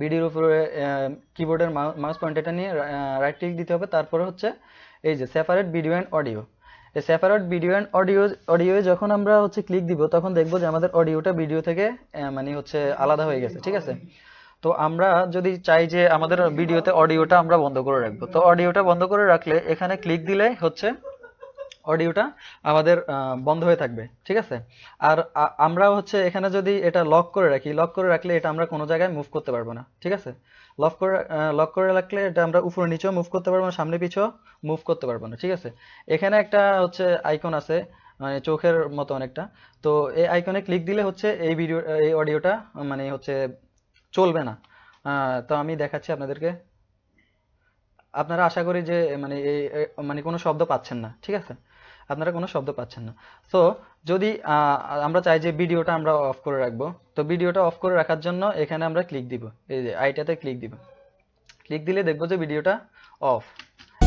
Speaker 2: ভিডিওর উপরে কিবোর্ডের মাউস পয়েন্টারটা নিয়ে রাইট ক্লিক দিতে হবে। তারপরে হচ্ছে এই যে সেপারেট ভিডিও অ্যান্ড অডিও, এই সেপারেট ভিডিও অ্যান্ড অডিও যখন আমরা হচ্ছে ক্লিক দিব তখন দেখবো যে আমাদের অডিওটা ভিডিও থেকে মানে হচ্ছে আলাদা হয়ে গেছে। ঠিক আছে, তো আমরা যদি চাই যে আমাদের ভিডিওতে অডিওটা আমরা বন্ধ করে রাখবো, তো অডিওটা বন্ধ করে রাখলে এখানে ক্লিক দিলে হচ্ছে অডিওটা আমাদের বন্ধ হয়ে থাকবে। ঠিক আছে, আর আমরা হচ্ছে এখানে যদি এটা লক করে রাখি, লক করে রাখলে এটা আমরা কোনো জায়গায় মুভ করতে পারবো না। ঠিক আছে, লক করে রাখলে এটা আমরা উপরে নিচেও মুভ করতে পারবো না, সামনে পিছেও মুভ করতে পারবো না। ঠিক আছে, এখানে একটা হচ্ছে আইকন আছে মানে চোখের মতো অনেকটা, তো এই আইকনে ক্লিক দিলে হচ্ছে এই অডিওটা মানে হচ্ছে চলবে না। তো আমি দেখাচ্ছি আপনাদেরকে। আপনারা আশা করি যে মানে মানে কোনো শব্দ পাচ্ছেন না। ঠিক আছে, আপনারা কোনো শব্দ পাচ্ছেন না। তো যদি আমরা চাই যে ভিডিওটা আমরা অফ করে রাখবো, তো ভিডিওটা অফ করে রাখার জন্য এখানে আমরা ক্লিক দিব, এই যে আইটাতে ক্লিক দিব। ক্লিক দিলে দেখবো যে ভিডিওটা অফ।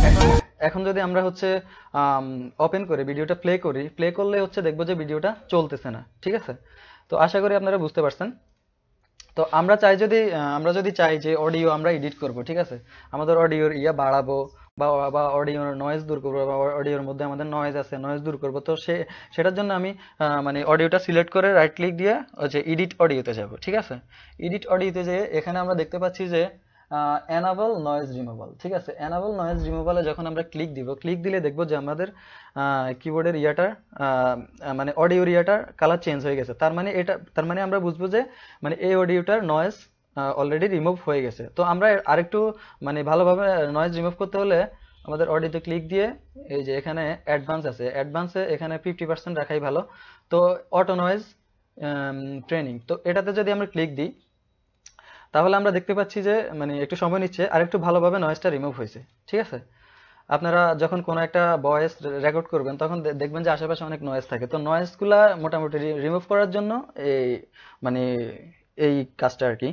Speaker 2: এখন এখন যদি আমরা হচ্ছে ওপেন করে ভিডিওটা প্লে করলে হচ্ছে দেখবো যে ভিডিওটা চলতেছে না। ঠিক আছে, তো আশা করি আপনারা বুঝতে পারছেন। তো তো আমরা যদি চাই যে অডিও আমরা এডিট করব, ঠিক আছে, আমাদের অডিওর বাড়াবো বা অডিওর নয়েজ দূর করবো, বা অডিওর মধ্যে আমাদের নয়েজ আছে, নয়েজ দূর করবো, তো সেটার জন্য আমি মানে অডিওটা সিলেক্ট করে রাইট ক্লিক দিয়ে হচ্ছে এডিট অডিওতে যাব, ঠিক আছে। এডিট অডিওতে যে এখানে আমরা দেখতে পাচ্ছি যে এনাবল নয়েজ রিমুভাল, ঠিক আছে। এনাবল নয়েজ রিমুভালে যখন আমরা ক্লিক দিব, ক্লিক দিলে দেখবো যে আমাদের কিবোর্ডের মানে অডিওর কালার চেঞ্জ হয়ে গেছে। তার মানে আমরা বুঝবো যে মানে এই অডিওটার নয়েজ অলরেডি রিমুভ হয়ে গেছে। তো আমরা আরেকটু মানে ভালোভাবে নয়েজ রিমুভ করতে হলে আমাদের অডিওতে ক্লিক দিয়ে এই যে এখানে অ্যাডভান্স আছে, অ্যাডভান্সে এখানে 50% রাখাই ভালো। তো অটো নয়েজ ট্রেনিং, তো এটাতে যদি আমরা ক্লিক দিই তাহলে আমরা দেখতে পাচ্ছি যে মানে একটু সময় নিচ্ছে আর একটু ভালোভাবে নয়েজটা রিমুভ হয়েছে, ঠিক আছে। আপনারা যখন কোনো একটা ভয়েস রেকর্ড করবেন তখন দেখবেন যে আশেপাশে অনেক নয়েজ থাকে, তো নয়েজগুলা মোটামুটি রিমুভ করার জন্য এই মানে এই কাজটা আর কি।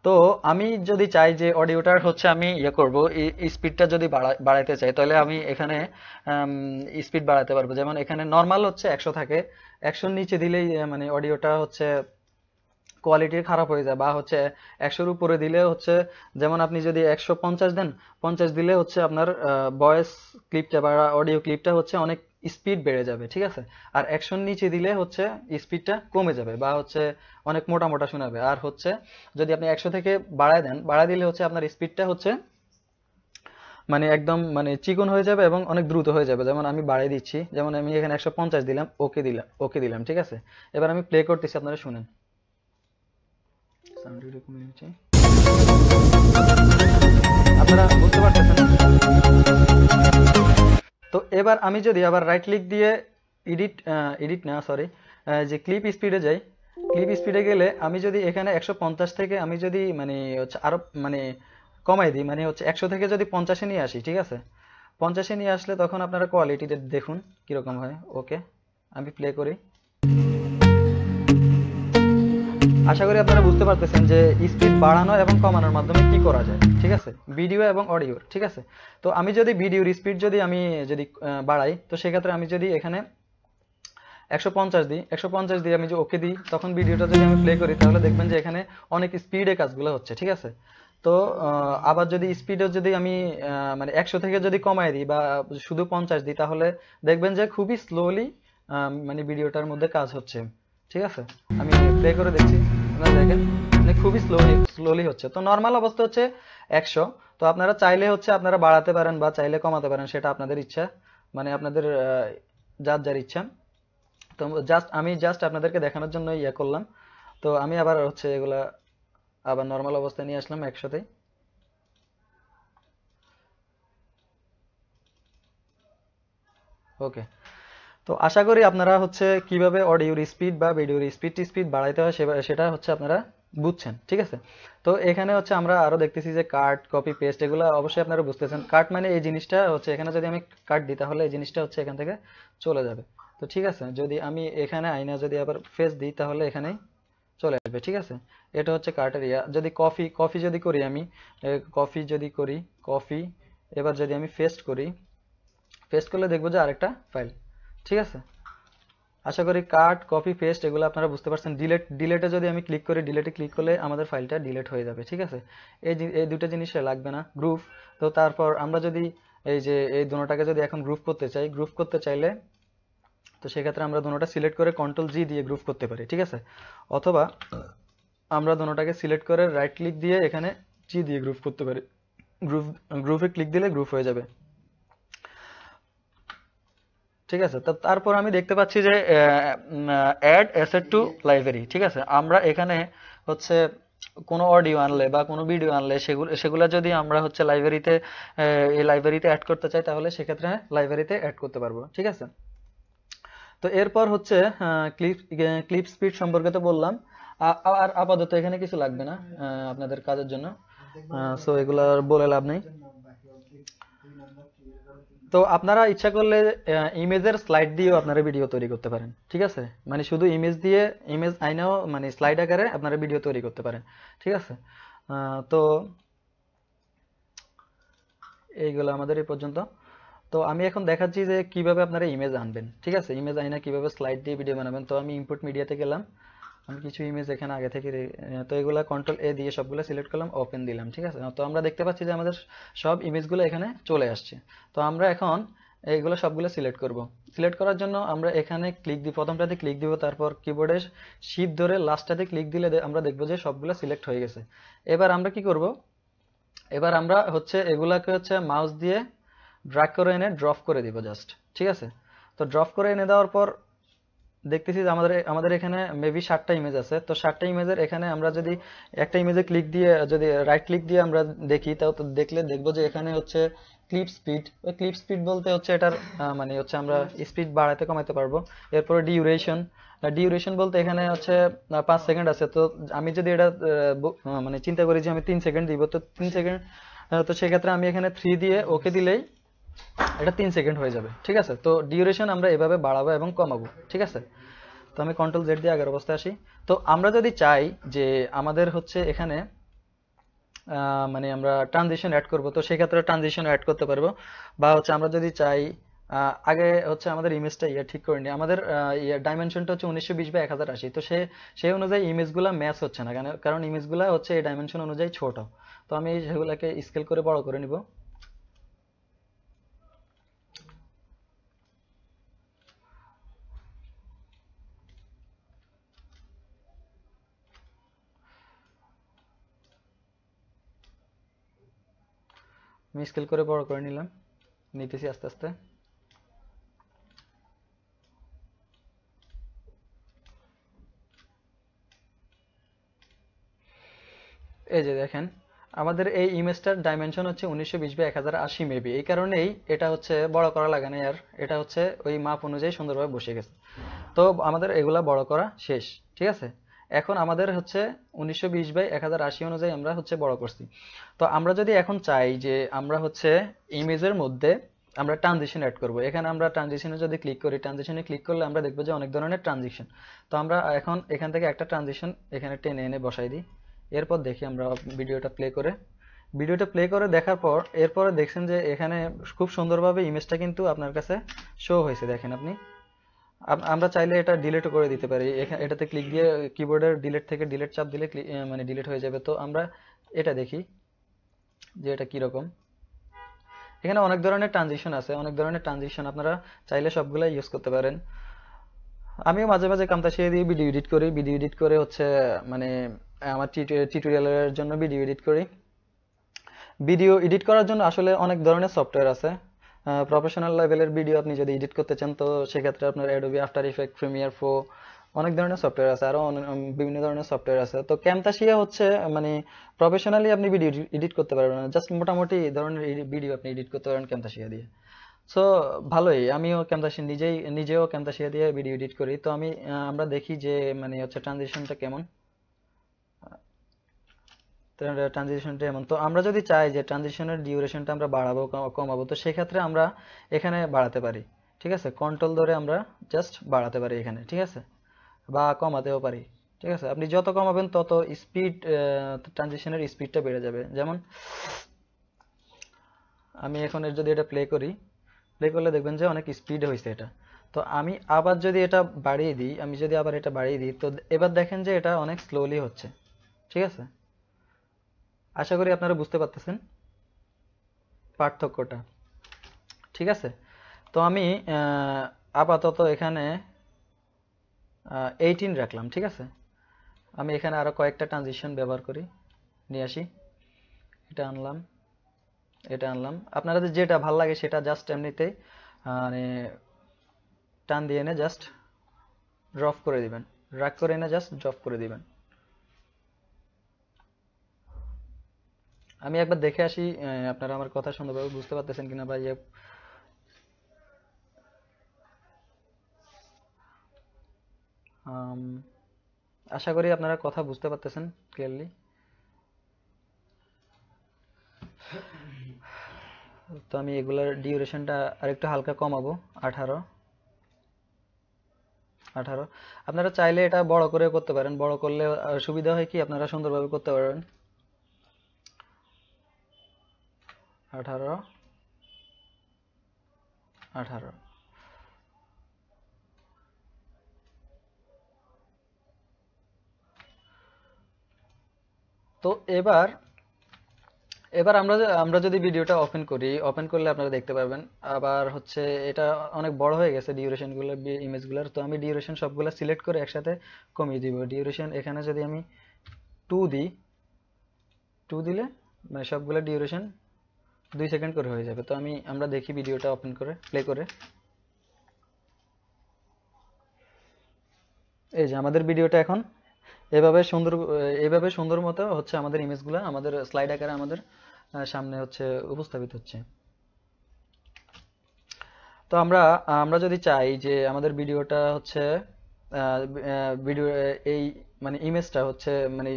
Speaker 2: তো আমি যদি চাই যে অডিওটার হচ্ছে আমি করব, স্পিডটা যদি বাড়াইতে চাই তাহলে আমি এখানে স্পিড বাড়াতে পারবো। যেমন এখানে নর্মাল হচ্ছে 100 থাকে, 100 নিচে দিলেই মানে অডিওটা হচ্ছে কোয়ালিটি খারাপ হয়ে যায়, বা হচ্ছে 100-র উপরে দিলে হচ্ছে, যেমন আপনি যদি 150 দেন, 50 দিলে হচ্ছে আপনার ভয়েস ক্লিপটা বা অডিও ক্লিপটা হচ্ছে অনেক স্পিড বেড়ে যাবে, ঠিক আছে। আর 100-র নিচে দিলে হচ্ছে স্পিডটা কমে যাবে বা হচ্ছে অনেক মোটা মোটা শোনাবে। আর হচ্ছে যদি আপনি 100 থেকে বাড়ায় দেন, বাড়ায় দিলে হচ্ছে আপনার স্পিডটা হচ্ছে মানে একদম মানে চিকন হয়ে যাবে এবং অনেক দ্রুত হয়ে যাবে। যেমন আমি বাড়িয়ে দিচ্ছি, যেমন আমি এখানে 150 দিলাম, ওকে দিলাম, ঠিক আছে। এবার আমি প্লে করতেছি, আপনারা শুনেন। আপনারা বুঝতে পারতেছেন? তো এবার আমি যদি আবার রাইট ক্লিক দিয়ে যে ক্লিপ স্পিডে যাই, ক্লিপ স্পিডে গেলে আমি যদি এখানে 150 থেকে আমি যদি মানে হচ্ছে আরো মানে কমাই দিই, মানে হচ্ছে 100 থেকে যদি 50-এ নিয়ে আসি, ঠিক আছে, 50-এ নিয়ে আসলে তখন আপনারা কোয়ালিটিটা দেখুন কিরকম হয়। ওকে, আমি প্লে করি। আশা করি আপনারা বুঝতে পারতেছেন যে স্পিড বাড়ানো এবং কমানোর মাধ্যমে কি করা যায়, ঠিক আছে, ভিডিও এবং অডিও, ঠিক আছে। তো আমি যদি ভিডিওর স্পিড যদি বাড়াই, তো সেক্ষেত্রে আমি যদি এখানে 150 দিই, 150 দিয়ে আমি যে ওকে দিই, তখন ভিডিওটা যদি আমি প্লে করি তাহলে দেখবেন যে এখানে অনেক স্পিডে কাজগুলো হচ্ছে, ঠিক আছে। তো আবার যদি স্পিডও যদি আমি মানে 100 থেকে যদি কমাই দিই বা শুধু 50 দিই, তাহলে দেখবেন যে খুবই স্লোলি মানে ভিডিওটার মধ্যে কাজ হচ্ছে, ঠিক আছে। আমি প্লে করে দেখছি, আপনারা দেখেন মানে খুবই স্লোলি হচ্ছে। তো নর্মাল অবস্থা হচ্ছে 100। তো আপনারা চাইলে হচ্ছে আপনারা বাড়াতে পারেন বা চাইলে কমাতে পারেন, সেটা আপনাদের ইচ্ছা, মানে আপনাদের যার ইচ্ছা। তো আমি জাস্ট আপনাদেরকে দেখানোর জন্য করলাম। তো আমি আবার হচ্ছে এগুলা আবার নর্মাল অবস্থায় নিয়ে আসলাম 100-তে। ওকে, তো আশা করি আপনারা হচ্ছে কিভাবে অডিওর স্পিড বা ভিডিওর স্পিড বাড়াইতে হয় সেটা হচ্ছে আপনারা বুঝছেন, ঠিক আছে। তো এখানে হচ্ছে আমরা আরো দেখতেছি যে কাট, কপি, পেস্ট, এগুলো অবশ্যই আপনারা বুঝতেছেন। কাট মানে এই জিনিসটা হচ্ছে এখানে যদি আমি কাট দিই তাহলে এই জিনিসটা হচ্ছে এখান থেকে চলে যাবে। তো ঠিক আছে, যদি আমি এখানে আইনা যদি আবার ফেস দিই তাহলে এখানেই চলে আসবে, ঠিক আছে। এটা হচ্ছে কার্টের যদি কফি যদি করি আমি, কফি, এবার যদি আমি পেস্ট করলে দেখবো যে আরেকটা ফাইল, ঠিক আছে। আশা করি কাট, কপি, পেস্ট এগুলো আপনারা বুঝতে পারছেন। ডিলেটে যদি আমি ক্লিক করি, ডিলেটে ক্লিক করলে আমাদের ফাইলটা ডিলেট হয়ে যাবে, ঠিক আছে। এই দুটো জিনিস লাগবে না। গ্রুপ, তো তারপর আমরা যদি এই দুটোটাকে যদি এখন গ্রুপ করতে চাইলে তো সেক্ষেত্রে আমরা দুটোটা সিলেক্ট করে Ctrl+G দিয়ে গ্রুপ করতে পারি, ঠিক আছে। অথবা আমরা দুটোটাকে সিলেক্ট করে রাইট ক্লিক দিয়ে এখানে জি দিয়ে গ্রুপ করতে পারি। গ্রুপে ক্লিক দিলে গ্রুপ হয়ে যাবে, ঠিক আছে। তো তারপর আমি দেখতে পাচ্ছি যে অ্যাড অ্যাসেট টু লাইব্রেরি, ঠিক আছে। আমরা এখানে হচ্ছে কোনো অডিও আনলে বা কোনো ভিডিও আনলে সেগুলা যদি আমরা হচ্ছে এই লাইব্রেরিতে অ্যাড করতে চাই তাহলে সেক্ষেত্রে লাইব্রেরিতে অ্যাড করতে পারবো, ঠিক আছে। তো এরপর হচ্ছে ক্লিপ স্পিড সম্পর্কে তো বললাম। আর আপাতত এখানে কিছু লাগবে না আপনাদের কাজের জন্য, সো এগুলা বলে লাভ নেই। তো আপনারা ইচ্ছা করলে ইমেজের স্লাইড দিয়েও আপনারা ভিডিও তৈরি করতে পারেন, ঠিক আছে। মানে শুধু ইমেজ আইনাও মানে স্লাইড আকারে আপনারা ভিডিও তৈরি করতে পারেন, ঠিক আছে। তো এইগুলো আমাদের এই পর্যন্ত। তো আমি এখন দেখাচ্ছি যে কিভাবে আপনারা ইমেজ আনবেন, ঠিক আছে? ইমেজ আইনা কিভাবে স্লাইড দিয়ে ভিডিও বানাবেন। তো আমি ইনপুট মিডিয়াতে গেলাম, আমি কিছু ইমেজ এখানে আগে থেকে তো এগুলা কন্ট্রোল এ দিয়ে সবগুলো সিলেক্ট করলাম, ওপেন দিলাম, ঠিক আছে? তো আমরা দেখতে পাচ্ছি যে আমাদের সব ইমেজগুলো এখানে চলে আসছে। তো আমরা এখন এইগুলো সবগুলো সিলেক্ট করব। সিলেক্ট করার জন্য আমরা এখানে ক্লিক দিব, প্রথমটাতে ক্লিক দিব, তারপর কিবোর্ডে শিফট ধরে লাস্টটাতে ক্লিক দিলে আমরা দেখবো যে সবগুলো সিলেক্ট হয়ে গেছে। এবার আমরা কি করব, এবার আমরা হচ্ছে এগুলাকে হচ্ছে মাউস দিয়ে ড্র্যাগ করে এনে ড্রপ করে দিব জাস্ট, ঠিক আছে? তো ড্রপ করে এনে দেওয়ার পর দেখতেছি যে আমাদের এখানে মেবি 7টা ইমেজ আছে। তো 7টা ইমেজের এখানে আমরা যদি একটা ইমেজে ক্লিক দিয়ে, যদি রাইট ক্লিক দিয়ে আমরা দেখি, তাও তো দেখবো যে এখানে হচ্ছে ক্লিপ স্পিড। ওই ক্লিপ স্পিড বলতে হচ্ছে এটার মানে হচ্ছে আমরা স্পিড বাড়াতে কমাতে পারবো। এরপরে ডিউরেশন বলতে এখানে হচ্ছে 5 সেকেন্ড আছে। তো আমি যদি এটা মানে চিন্তা করি যে আমি 3 সেকেন্ড দিব, তো 3 সেকেন্ড, তো সেক্ষেত্রে আমি এখানে 3 দিয়ে ওকে দিলেই এটা 3 সেকেন্ড হয়ে যাবে, ঠিক আছে? তো ডিউরেশন আমরা এভাবে বাড়াবো এবং কমাবো, ঠিক আছে? তো আমি কন্ট্রোল জেড দিয়ে আগের অবস্থায় আসি। তো আমরা যদি চাই যে আমাদের হচ্ছে এখানে মানে আমরা ট্রানজিশন অ্যাড করব, তো সেক্ষেত্রে ট্রানজিশন অ্যাড করতে পারবো। বা হচ্ছে আমরা যদি চাই আগে হচ্ছে আমাদের ইমেজটা ঠিক করে নিই, আমাদের ডাইমেনশনটা হচ্ছে 1920 x 1080। তো সেই অনুযায়ী ইমেজগুলো ম্যাচ হচ্ছে না, কারণ ইমেজগুলো হচ্ছে এই ডাইমেনশন অনুযায়ী ছোট। তো আমি সেগুলোকে স্কেল করে বড় করে নিব। আমি স্কেল করে বড় করে নিলাম, নিতেছি আস্তে আস্তে। এই যে দেখেন, আমাদের এই ইমেজটার ডাইমেনশন হচ্ছে 1920 x 1080 মেবি। এই কারণেই এটা হচ্ছে বড় করা লাগে না, আর এটা হচ্ছে ওই মাপ অনুযায়ী সুন্দরভাবে বসে গেছে। তো আমাদের এগুলা বড় করা শেষ, ঠিক আছে? এখন আমাদের হচ্ছে 1920 x 1080 অনুযায়ী আমরা হচ্ছে বড় করছি। তো আমরা যদি এখন চাই যে আমরা হচ্ছে ইমেজের মধ্যে আমরা ট্রানজিশন অ্যাড করব, এখানে আমরা ট্রানজিশনে যদি ক্লিক করি, ট্রানজিশনে ক্লিক করলে আমরা দেখবো যে অনেক ধরনের ট্রানজিশন। তো আমরা এখন এখান থেকে একটা ট্রানজিশন এখানে টেনে এনে বসাই দিই। এরপর দেখি আমরা ভিডিওটা প্লে করে দেখার পর এরপরে দেখছেন যে এখানে খুব সুন্দরভাবে ইমেজটা কিন্তু আপনার কাছে শো হয়েছে, দেখেন আপনি। আমরা চাইলে এটা ডিলিটও করে দিতে পারি, এটাতে ক্লিক দিয়ে কিবোর্ডের ডিলিট থেকে ডিলিট চাপ দিলে মানে ডিলিট হয়ে যাবে। তো আমরা এটা দেখি যে এটা কিরকম। এখানে অনেক ধরনের ট্রানজিশন আছে, অনেক ধরনের ট্রানজিশন আপনারা চাইলে সবগুলাই ইউজ করতে পারেন। আমিও মাঝে মাঝে কামতাশিয়া দিয়ে ভিডিও এডিট করি, ভিডিও এডিট করে হচ্ছে মানে আমার টিউটোরিয়ালের জন্য ভিডিও এডিট করি। ভিডিও এডিট করার জন্য আসলে অনেক ধরনের সফটওয়্যার আছে। প্রফেশনাল লেভেলের ভিডিও আপনি যদি এডিট করতে চান, তো সেক্ষেত্রে আপনার Adobe after effect, Premiere Pro, অনেক ধরনের সফটওয়্যার আছে, আরো বিভিন্ন ধরনের সফটওয়্যার আছে। তো ক্যামতাশিয়া হচ্ছে মানে প্রফেশনালি আপনি ভিডিও এডিট করতে পারবেন না, জাস্ট মোটামুটি ধরনের ভিডিও আপনি এডিট করতে পারেন ক্যামতাশিয়া দিয়ে। সো ভালোই, আমিও ক্যামতাশিয়া নিজেও ক্যামতাশিয়া দিয়ে ভিডিও এডিট করি। তো আমরা দেখি যে মানে হচ্ছে ট্রানজিশনটা কেমন। ট্রানজিশনটা এমন। তো আমরা যদি চাই যে ট্রানজিশনের ডিউরেশনটা আমরা বাড়াবো কমাবো, তো সেক্ষেত্রে আমরা এখানে বাড়াতে পারি, ঠিক আছে? কন্ট্রোল ধরে আমরা জাস্ট বাড়াতে পারি এখানে, ঠিক আছে? বা কমাতেও পারি, ঠিক আছে? আপনি যত কমাবেন তত স্পিড, ট্রানজিশনের স্পিডটা বেড়ে যাবে। যেমন আমি এখন যদি এটা প্লে করলে দেখবেন যে অনেক স্পিড হয়েছে এটা। তো আমি আবার যদি এটা বাড়িয়ে দিই, তো এবার দেখেন যে এটা অনেক স্লোলি হচ্ছে, ঠিক আছে? আশা করি আপনারা বুঝতে পারতেছেন পার্থক্যটা, ঠিক আছে? তো আমি আপাতত এখানে 18 রাখলাম, ঠিক আছে? আমি এখানে আরো কয়েকটা ট্রানজিশন ব্যবহার করি, নিয়ে আসি। এটা আনলাম আপনারা যেটা ভাল লাগে সেটা জাস্ট এমনিতেই মানে টান দিয়ে এনে জাস্ট ড্রপ করে দিবেন, ড্র্যাগ করে এনে জাস্ট ড্রপ করে দিবেন। আমি একবার দেখে আসি আপনারা আমার কথা সুন্দরভাবে বুঝতে পারতেছেন কিনা, বা আশা করি আপনারা কথা বুঝতে পারতেছেন ক্লিয়ারলি। তো আমি এগুলার ডিউরেশনটা আরেকটু হালকা কমাবো, 18। আপনারা চাইলে এটা বড় করে করতে পারেন, বড় করলে সুবিধা হয় কি আপনারা সুন্দরভাবে করতে পারবেন। 18। 18। তো এবার এবার আমরা যদি ভিডিওটা ওপেন করি, ওপেন করলে আপনারা দেখতে পারবেন আবার হচ্ছে এটা অনেক বড় হয়ে গেছে ডিউরেশন গুলো, ইমেজগুলোর। তো আমি ডিউরেশন সবগুলো সিলেক্ট করে একসাথে কমিয়ে দিব। ডিউরেশন এখানে যদি আমি 2 দিই, 2 দিলে মানে সবগুলো ডিউরেশন 2 সেকেন্ড করে হয়ে যাবে। তো আমরা দেখি ভিডিওটা ওপেন করে প্লে করে। এই যে আমাদের ভিডিওটা এখন এভাবে সুন্দর মতো হচ্ছে আমাদের ইমেজগুলো আমাদের স্লাইড আকারে আমাদের সামনে হচ্ছে উপস্থাপিত হচ্ছে। তো আমরা যদি চাই যে আমাদের ভিডিওটা হচ্ছে ভিডিও এই মানে ইমেজটা হচ্ছে মানে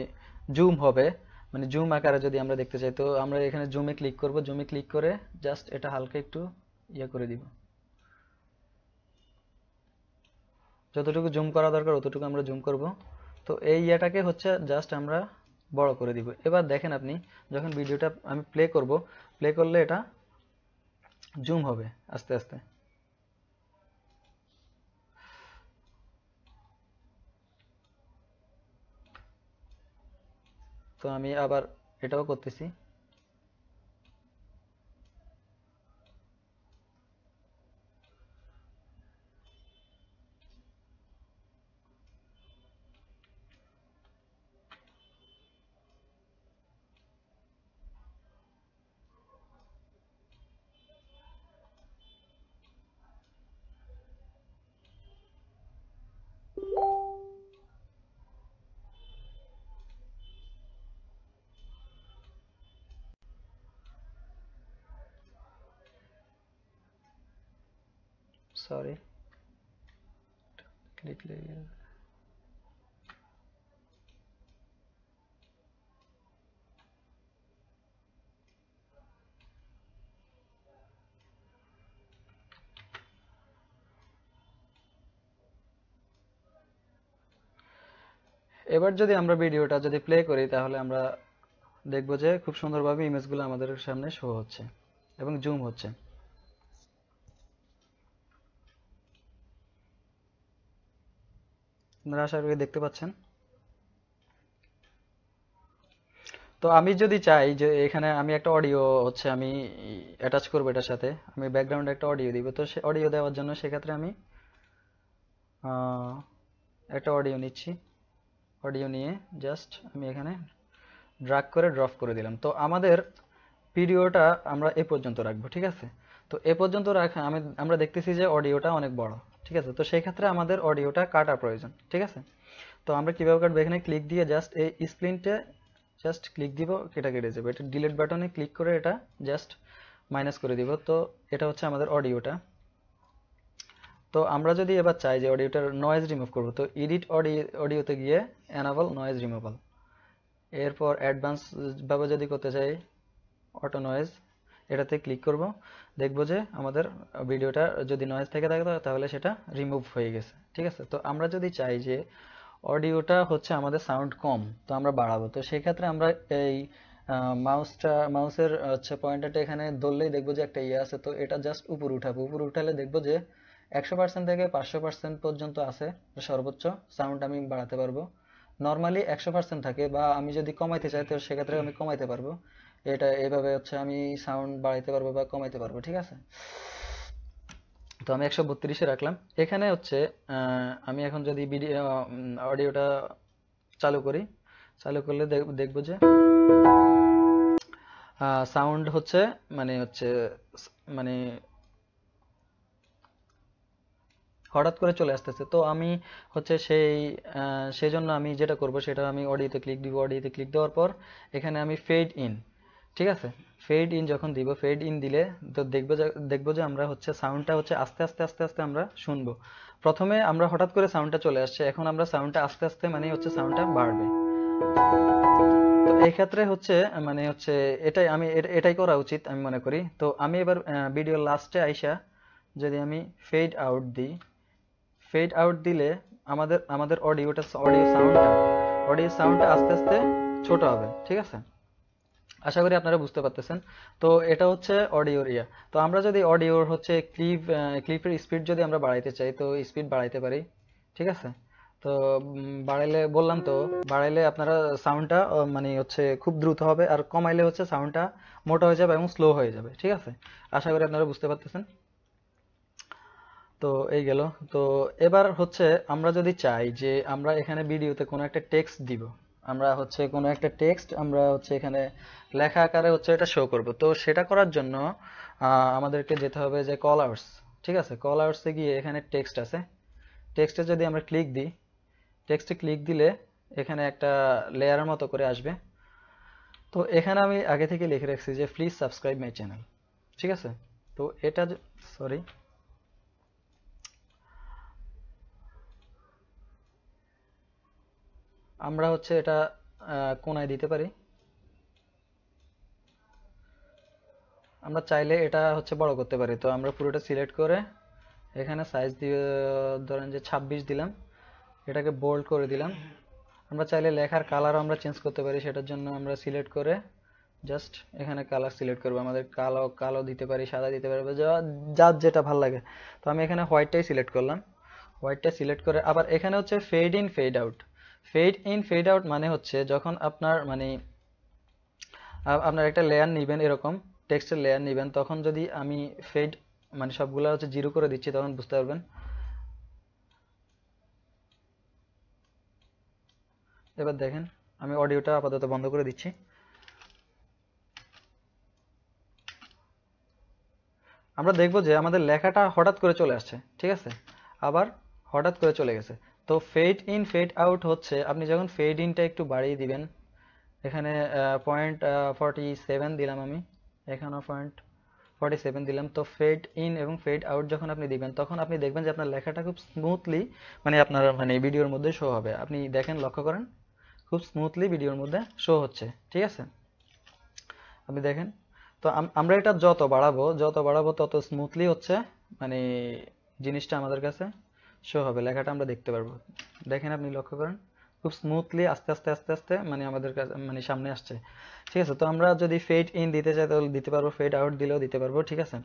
Speaker 2: জুম হবে, মানে জুম আকারে যদি আমরা দেখতে চাই, তো আমরা এখানে জুমে ক্লিক করব। জুমে ক্লিক করে জাস্ট এটা হালকা একটু ইয়ে করে দিব, যতটুকু জুম করা দরকার ততটুকু আমরা জুম করব। তো এই ইয়েটাকে হচ্ছে জাস্ট আমরা বড় করে দিব। এবার দেখেন আপনি যখন ভিডিওটা আমি প্লে করব, প্লে করলে এটা জুম হবে আস্তে আস্তে। তো আমি আবার এটাও করতেছি। সরি, ক্লিক লেগে গেছে। এবার যদি আমরা ভিডিওটা যদি প্লে করি তাহলে আমরা দেখব যে খুব সুন্দরভাবে ইমেজগুলো আমাদের সামনে শো হচ্ছে এবং জুম হচ্ছে। আপনারা আশা করি দেখতে পাচ্ছেন। তো আমি যদি চাই যে এখানে আমি একটা অডিও হচ্ছে আমি অ্যাটাচ করবো এটার সাথে, আমি ব্যাকগ্রাউন্ডে একটা অডিও দিব। তো সে অডিও দেওয়ার জন্য সেক্ষেত্রে আমি একটা অডিও নিচ্ছি। অডিও নিয়ে জাস্ট আমি এখানে ড্র্যাগ করে ড্রপ করে দিলাম। তো আমাদের ভিডিওটা আমরা এ পর্যন্ত রাখবো, ঠিক আছে? তো এ পর্যন্ত রাখা আমরা দেখতেছি যে অডিওটা অনেক বড়, ঠিক আছে? তো সেই ক্ষেত্রে আমাদের অডিওটা কাটা প্রয়োজন, ঠিক আছে? তো আমরা কিভাবে কাটবো, এখানে ক্লিক দিয়ে জাস্ট এই স্প্লিনটে জাস্ট ক্লিক দিব, এটা কেটে যাবে। এটা ডিলিট বাটনে ক্লিক করে এটা জাস্ট মাইনাস করে দিব। তো এটা হচ্ছে আমাদের অডিওটা। তো আমরা যদি এবার চাই যে অডিওটার নয়েজ রিমুভ করব, তো এডিট অডিওতে গিয়ে এনাবল নয়েজ রিমুভাল, এরপর অ্যাডভান্স ভাবে যদি করতে চাই অটো নয়েজ, এটাতে ক্লিক করব। দেখব যে আমাদের ভিডিওটা যদি নয়েজ থেকে থাকে তাহলে সেটা রিমুভ হয়ে গেছে, ঠিক আছে? তো আমরা যদি চাই যে অডিওটা হচ্ছে আমাদের সাউন্ড কম, তো আমরা বাড়াবো। তো সেই ক্ষেত্রে আমরা এই মাউসের হচ্ছে পয়েন্টারটা এখানে ধরলেই দেখবো যে একটা ইয়ে আছে। তো এটা জাস্ট উপরে উঠাবো। উপরে উঠালে দেখবো যে 100% থেকে 500% পর্যন্ত আছে সর্বোচ্চ সাউন্ড আমি বাড়াতে পারবো। নর্মালি 100% থাকে, বা আমি যদি কমাইতে চাই তো সেক্ষেত্রে আমি কমাইতে পারবো। এটা এইভাবে হচ্ছে আমি সাউন্ড বাড়াইতে পারবো বা কমাইতে পারবো, ঠিক আছে? তো আমি 132-এ রাখলাম। এখানে হচ্ছে আমি এখন যদি ভিডিও অডিওটা চালু করি, চালু করলে দেখবো যে সাউন্ড হচ্ছে মানে হঠাৎ করে চলে আসতেছে। তো আমি হচ্ছে সেই জন্য আমি যেটা করব সেটা আমি অডিওতে ক্লিক দিব। অডিওতে ক্লিক দেওয়ার পর এখানে আমি ফেড ইন, ঠিক আছে? ফেড ইন যখন দিব, ফেড ইন দিলে তো দেখবো যে আমরা হচ্ছে সাউন্ডটা হচ্ছে আস্তে আস্তে আস্তে আস্তে আমরা শুনবো। প্রথমে আমরা হঠাৎ করে সাউন্ডটা চলে আসছে, এখন আমরা সাউন্ডটা আস্তে আস্তে মানে হচ্ছে সাউন্ডটা বাড়বে। তো এই ক্ষেত্রে হচ্ছে মানে হচ্ছে এটাই করা উচিত আমি মনে করি। তো আমি এবার ভিডিও লাস্টে আইসা যদি আমি ফেড আউট দিই, ফেড আউট দিলে আমাদের অডিও সাউন্ডটা আস্তে আস্তে ছোট হবে, ঠিক আছে? আশা করি আপনারা বুঝতে পারতেছেন। তো এটা হচ্ছে অডিওর ইয়া। তো আমরা যদি অডিওর হচ্ছে ক্লিপের স্পিড যদি আমরা বাড়াইতে চাই তো স্পিড বাড়াইতে পারি, ঠিক আছে। তো বাড়াইলে বললাম তো, বাড়াইলে আপনারা সাউন্ডটা মানে হচ্ছে খুব দ্রুত হবে, আর কমাইলে হচ্ছে সাউন্ডটা মোটা হয়ে যাবে এবং স্লো হয়ে যাবে, ঠিক আছে। আশা করি আপনারা বুঝতে পারতেছেন। তো এই গেল। তো এবার হচ্ছে আমরা যদি চাই যে আমরা এখানে ভিডিওতে কোনো একটা টেক্সট দিব, আমরা হচ্ছে কোনো একটা টেক্সট আমরা হচ্ছে এখানে লেখা আকারে হচ্ছে এটা শো করব, তো সেটা করার জন্য আমাদেরকে যেতে হবে যে কল আউটস, ঠিক আছে। কল আউটসে গিয়ে এখানে টেক্সট আছে, টেক্সটে যদি আমরা ক্লিক দিই, টেক্সটে ক্লিক দিলে এখানে একটা লেয়ারের মতো করে আসবে। তো এখানে আমি আগে থেকে লিখে রাখছি যে প্লিজ সাবস্ক্রাইব মাই চ্যানেল, ঠিক আছে। তো এটা সরি, আমরা হচ্ছে এটা কোনায় দিতে পারি। আমরা চাইলে এটা হচ্ছে বড় করতে পারি। তো আমরা পুরোটা সিলেক্ট করে এখানে সাইজ দিয়ে ধরেন যে 26 দিলাম, এটাকে বোল্ড করে দিলাম। আমরা চাইলে লেখার কালারও আমরা চেঞ্জ করতে পারি, সেটার জন্য আমরা সিলেক্ট করে জাস্ট এখানে কালার সিলেক্ট করবো। আমাদের কালো কালো দিতে পারি, সাদা দিতে পারি, যার যেটা ভালো লাগে। তো আমি এখানে হোয়াইটটাই সিলেক্ট করলাম। হোয়াইটটা সিলেক্ট করে আবার এখানে হচ্ছে fade in fade out. Fade in fade out মানে হচ্ছে যখন আপনার মানে আপনার একটা লেয়ার নেবেন, এরকম টেক্সটের লেয়ার নেবেন, তখন যদি আমি ফেড মানে সবগুলো হচ্ছে 0 করে দিচ্ছি তখন বুঝতে পারবেন। এবার দেখেন আমি অডিওটা আপাতত বন্ধ করে দিচ্ছি। আমরা দেখবো যে আমাদের লেখাটা হঠাৎ করে চলে আসছে, ঠিক আছে, আবার হঠাৎ করে চলে গেছে। তো ফেড ইন ফেড আউট হচ্ছে আপনি যখন ফেড ইনটা একটু বাড়িয়ে দিবেন, এখানে 0.47 দিলাম আমি, এখানেও 0.47 দিলাম। তো ফেড ইন এবং ফেড আউট যখন আপনি দিবেন তখন আপনি দেখবেন যে আপনার লেখাটা খুব স্মুথলি মানে আপনার মানে ভিডিওর মধ্যে শো হবে। আপনি দেখেন, লক্ষ্য করেন, খুব স্মুথলি ভিডিওর মধ্যে শো হচ্ছে, ঠিক আছে। আপনি দেখেন। তো আমরা এটা যত বাড়াবো তত স্মুথলি হচ্ছে মানে জিনিসটা আমাদের কাছে শো হবে, লেখাটা আমরা দেখতে পারবো। দেখেন, আপনি লক্ষ্য করেন, খুব স্মুথলি আস্তে আস্তে আস্তে আস্তে মানে আমাদের কাছে মানে সামনে আসছে, ঠিক আছে। তো আমরা যদি ফেড ইন দিতে চাই তাহলে দিতে পারবো, ফেড আউট দিলেও দিতে পারবো, ঠিক আছে।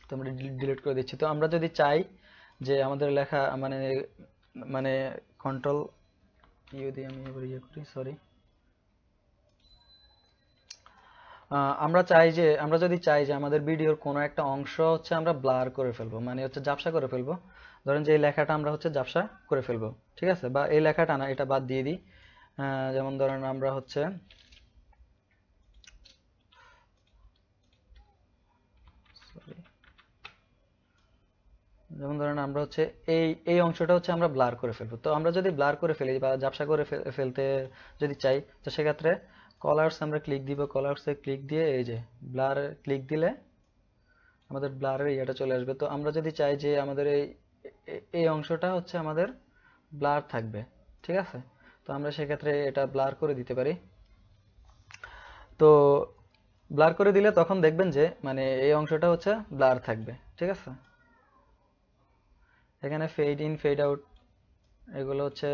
Speaker 2: তো আমরা ডিলিট করে দিচ্ছি। তো আমরা যদি চাই যে আমাদের লেখা মানে মানে কন্ট্রোল ইউ দিয়ে আমি এবার ইয়ে করি, সরি। আমরা যদি চাই যে আমাদের ভিডিওর কোনো একটা অংশ হচ্ছে আমরা ব্লার করে ফেলবো, মানে হচ্ছে ঝাপসা করে ফেলবো, ধরেন যে এই লেখাটা আমরা হচ্ছে ঝাপসা করে ফেলবো, ঠিক আছে, বা এই লেখাটা না, এটা বাদ দিয়ে দিই। যেমন ধরেন আমরা হচ্ছে sorry, যেমন ধরেন আমরা হচ্ছে এই এই অংশটা হচ্ছে আমরা ব্লার করে ফেলবো। তো আমরা যদি ব্লার করে ফেলি বা ঝাপসা করে ফেলতে যদি চাই, তো সেক্ষেত্রে কলার্স আমরা ক্লিক দিব, কলার্সে ক্লিক দিয়ে এই যে ব্লার ক্লিক দিলে আমাদের ব্লারের ইয়েটা চলে আসবে। তো আমরা যদি চাই যে আমাদের এই এই অংশটা হচ্ছে আমাদের ব্লার থাকবে, ঠিক আছে, তো আমরা সেক্ষেত্রে এটা ব্লার করে দিতে পারি। তো ব্লার করে দিলে তখন দেখবেন যে মানে এই অংশটা হচ্ছে ব্লার থাকবে, ঠিক আছে। এখানে ফেড ইন ফেড আউট এগুলো হচ্ছে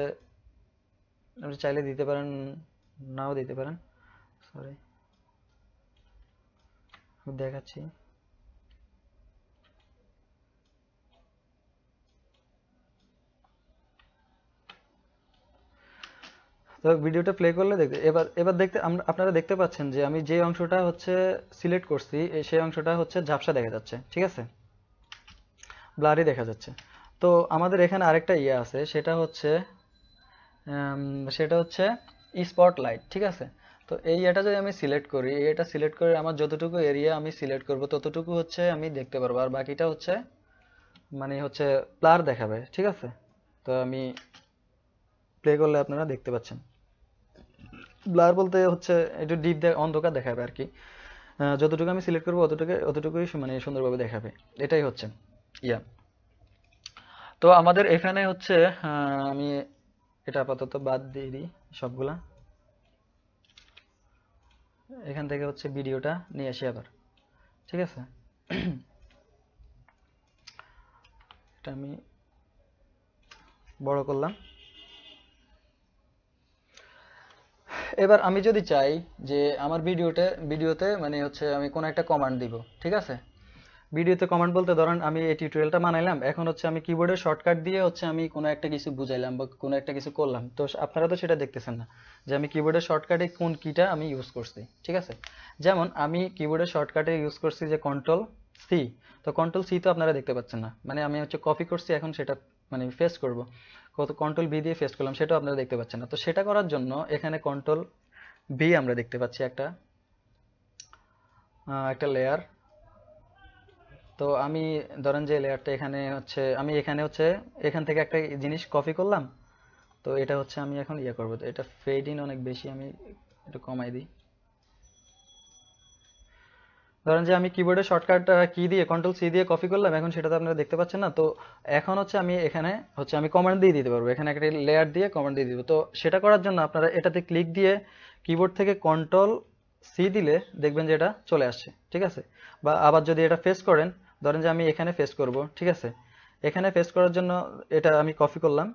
Speaker 2: আপনি চাইলে দিতে পারেন, নাও দিতে পারেন, সরি দেখাচ্ছি। তো ভিডিওটা প্লে করলে দেখতে এবার এবার দেখতে আপনারা দেখতে পাচ্ছেন যে আমি যে অংশটা হচ্ছে সিলেক্ট করছি সেই অংশটা হচ্ছে ঝাপসা দেখা যাচ্ছে, ঠিক আছে, ব্লারি দেখা যাচ্ছে। তো আমাদের এখানে আরেকটা ইয়ে আছে, সেটা হচ্ছে স্পটলাইট, ঠিক আছে। তো এই এটা যদি আমি সিলেক্ট করি, এটা সিলেক্ট করে আমার যতটুকু এরিয়া আমি সিলেক্ট করব ততটুকু হচ্ছে আমি দেখতে পারবো, আর বাকিটা হচ্ছে মানে হচ্ছে ব্লার দেখাবে, ঠিক আছে। তো আমি প্লে করলে আপনারা দেখতে পাচ্ছেন, ব্লার বলতে হচ্ছে একটু ডিপ অন্ধকার দেখাবে আর কি। যতটুকু আমি সিলেক্ট করবো অতটুকুই মানে সুন্দরভাবে দেখাবে, এটাই হচ্ছে ইয়া। তো আমাদের এখানে হচ্ছে আমি এটা আপাতত বাদ দিয়ে দিই সবগুলা। এখান থেকে হচ্ছে ভিডিওটা নিয়ে আসি আবার, ঠিক আছে। এটা আমি বড় করলাম। এবার আমি যদি চাই যে আমার ভিডিওতে মানে হচ্ছে আমি কোনো একটা কমান্ড দিব, ঠিক আছে? ভিডিওতে কমান্ড বলতে ধরেন আমি এই টিউটোরিয়ালটা বানাইলাম, এখন হচ্ছে আমি কিবোর্ডের শর্টকাট দিয়ে হচ্ছে আমি কোনো একটা কিছু বুঝাইলাম বা কোনো একটা কিছু করলাম, তো আপনারা তো সেটা দেখতেছেন না যে আমি কিবোর্ডের শর্টকাটে কোন কিটা আমি ইউজ করছি, ঠিক আছে? যেমন আমি কিবোর্ডের শর্টকাটে ইউজ করছি যে কন্ট্রোল সি। তো কন্ট্রোল সি তো আপনারা দেখতে পাচ্ছেন না, মানে আমি হচ্ছে কপি করছি, এখন সেটা মানে পেস্ট করব, কত কন্ট্রোল ভি দিয়ে পেস্ট করলাম, সেটাও আপনারা দেখতে পাচ্ছেন না। তো সেটা করার জন্য এখানে কন্ট্রোল ভি আমরা দেখতে পাচ্ছি একটা লেয়ার। তো আমি ধরেন যে লেয়ারটা এখানে হচ্ছে আমি এখানে হচ্ছে এখান থেকে একটা জিনিস কপি করলাম, তো এটা হচ্ছে আমি এখন ইয়ে করবো, তো এটা ফেড ইন অনেক বেশি, আমি একটু কমাই দিই। ধরেন যে আমি কিবোর্ডে শর্টকাট কি দিয়ে কন্ট্রোল সি দিয়ে কপি করলাম, এখন সেটা তো আপনারা দেখতে পাচ্ছেন না। তো এখন হচ্ছে আমি এখানে হচ্ছে আমি কমান্ড দিয়ে দিতে পারবো, এখানে একটা লেয়ার দিয়ে কমান্ড দিয়ে দিব। তো সেটা করার জন্য আপনারা এটাতে ক্লিক দিয়ে কিবোর্ড থেকে কন্ট্রোল সি দিলে দেখবেন যে এটা চলে আসছে, ঠিক আছে? বা আবার যদি এটা ফেস করেন, ধরেন যে আমি এখানে ফেস করব, ঠিক আছে? এখানে ফেস করার জন্য এটা আমি কপি করলাম,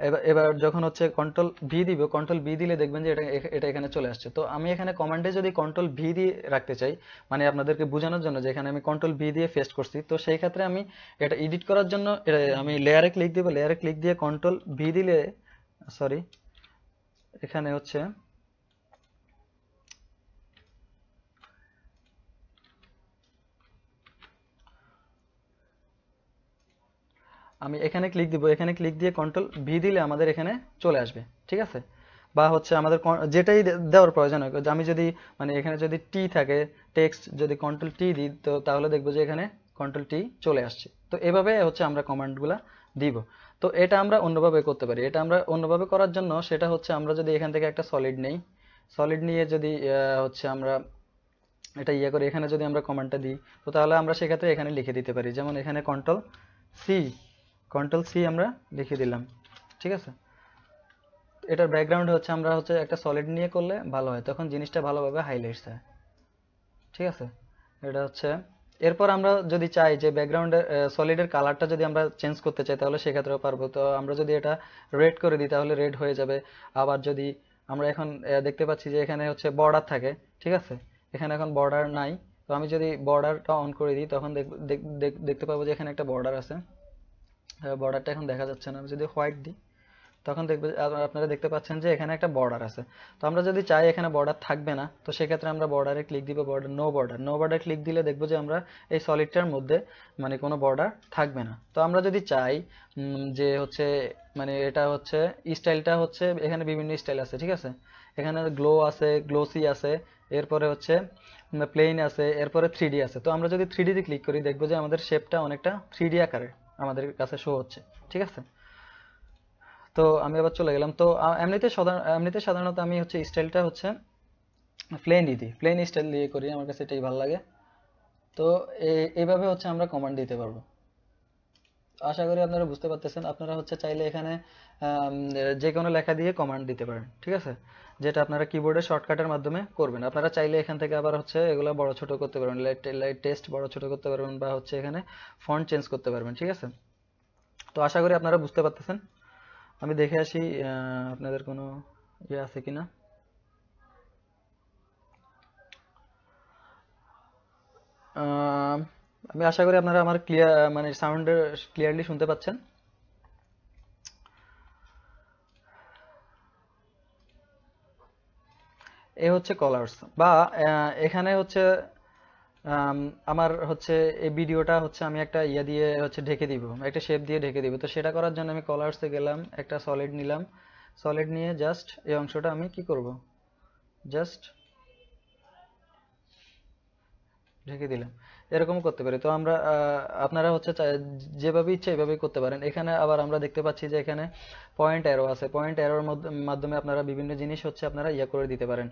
Speaker 2: এবার এবার যখন হচ্ছে কন্ট্রোল ভি দিব, কন্ট্রোল ভি দিলে দেখবেন যে এটা এখানে চলে আসছে। তো আমি এখানে কমান্ডে যদি কন্ট্রোল ভি দিয়ে রাখতে চাই, মানে আপনাদেরকে বোঝানোর জন্য যে এখানে আমি কন্ট্রোল ভি দিয়ে পেস্ট করছি, তো সেই ক্ষেত্রে আমি এটা এডিট করার জন্য আমি লেয়ারে ক্লিক দিব, লেয়ারে ক্লিক দিয়ে কন্ট্রোল ভি দিলে, সরি এখানে হচ্ছে আমি এখানে ক্লিক দিব, এখানে ক্লিক দিয়ে কন্ট্রোল ভি দিলে আমাদের এখানে চলে আসবে, ঠিক আছে? বা হচ্ছে আমাদের যেটাই দেওয়ার প্রয়োজন হয়, আমি যদি মানে এখানে যদি টি থাকে টেক্সট, যদি কন্ট্রোল টি দিই, তো তাহলে দেখবো যে এখানে কন্ট্রোল টি চলে আসছে। তো এভাবে হচ্ছে আমরা কমান্ডগুলা দিব। তো এটা আমরা অন্যভাবে করতে পারি, এটা আমরা অন্যভাবে করার জন্য সেটা হচ্ছে আমরা যদি এখান থেকে একটা সলিড নেই, সলিড নিয়ে যদি হচ্ছে আমরা এটা ইয়ে করে এখানে যদি আমরা কমান্ডটা দিই, তো তাহলে আমরা সেক্ষেত্রে এখানে লিখে দিতে পারি, যেমন এখানে সি কন্ট্রোল সি আমরা লিখে দিলাম, ঠিক আছে? এটার ব্যাকগ্রাউন্ড হচ্ছে আমরা হচ্ছে একটা সলিড নিয়ে করলে ভালো হয়, তখন জিনিসটা ভালোভাবে হাইলাইটস হয়, ঠিক আছে? এটা হচ্ছে এরপর আমরা যদি চাই যে ব্যাকগ্রাউন্ডের সলিডের কালারটা যদি আমরা চেঞ্জ করতে চাই, তাহলে সেক্ষেত্রেও পারবো। তো আমরা যদি এটা রেড করে দিই তাহলে রেড হয়ে যাবে। আবার যদি আমরা এখন দেখতে পাচ্ছি যে এখানে হচ্ছে বর্ডার থাকে, ঠিক আছে? এখানে এখন বর্ডার নাই, তো আমি যদি বর্ডারটা অন করে দিই তখন দেখতে পাবো যে এখানে একটা বর্ডার আছে। বর্ডারটা এখন দেখা যাচ্ছে না, আমি যদি হোয়াইট দিই তখন দেখবে আপনারা দেখতে পাচ্ছেন যে এখানে একটা বর্ডার আছে। তো আমরা যদি চাই এখানে বর্ডার থাকবে না, তো সেক্ষেত্রে আমরা বর্ডারে ক্লিক দিব, নো বর্ডার ক্লিক দিলে দেখবো যে আমরা এই সলিডটার মধ্যে মানে কোনো বর্ডার থাকবে না। তো আমরা যদি চাই যে হচ্ছে মানে এটা হচ্ছে স্টাইলটা হচ্ছে এখানে বিভিন্ন স্টাইল আছে, ঠিক আছে? এখানে গ্লো আছে, গ্লোসি আছে, এরপরে হচ্ছে প্লেন আছে, এরপরে 3D আছে। তো আমরা যদি 3D তে ক্লিক করি দেখবো যে আমাদের শেপটা অনেকটা 3D আকারে আমাদের কাছে শো হচ্ছে, ঠিক আছে? তো আমি আবার চলে গেলাম। তো এমনিতে সাধারণত আমি হচ্ছে স্টাইলটা হচ্ছে প্লেনই দিই, প্লেন স্টাইল দিয়ে করি, আমার কাছে এটাই ভালো লাগে। তো এইভাবে হচ্ছে আমরা কমান্ড দিতে পারবো। আশা করি আপনারা বুঝতে পারতেছেন। আপনারা হচ্ছে চাইলে এখানে যে কোনো লেখা দিয়ে কমান্ড দিতে পারেন, ঠিক আছে? যেটা আপনারা কিবোর্ডের শর্টকাটের মাধ্যমে করবেন। আপনারা চাইলে এখান থেকে আবার হচ্ছে এগুলো বড় ছোট করতে পারবেন, লাইট টেক্সট বড় ছোট করতে পারবেন, বা হচ্ছে এখানে ফন্ট চেঞ্জ করতে পারবেন, ঠিক আছে? তো আশা করি আপনারা বুঝতে পারতেছেন। আমি দেখে আসি আপনাদের কোনো ইয়ে আছে কিনা। আমি আশা করি আপনারা আমার মানে সাউন্ড ক্লিয়ারলি শুনতে পাচ্ছেন। এ হচ্ছে কলার্স, বা এখানে হচ্ছে আমার হচ্ছে এই ভিডিওটা হচ্ছে আমি একটা ইয়ে দিয়ে হচ্ছে ঢেকে দিব, একটা শেপ দিয়ে ঢেকে দিব। তো সেটা করার জন্য আমি কলার্সে গেলাম, একটা সলিড নিলাম, সলিড নিয়ে জাস্ট এই অংশটা আমি কি করব, জাস্ট ঢেকে দিলাম। এরকম করতে পারি। তো আমরা আপনারা হচ্ছে যেভাবে ইচ্ছে এভাবেই করতে পারেন। এখানে আবার আমরা দেখতে পাচ্ছি যে এখানে পয়েন্ট অ্যারো আছে, পয়েন্ট অ্যারোর মাধ্যমে আপনারা বিভিন্ন জিনিস হচ্ছে আপনারা ইয়ে করে দিতে পারেন,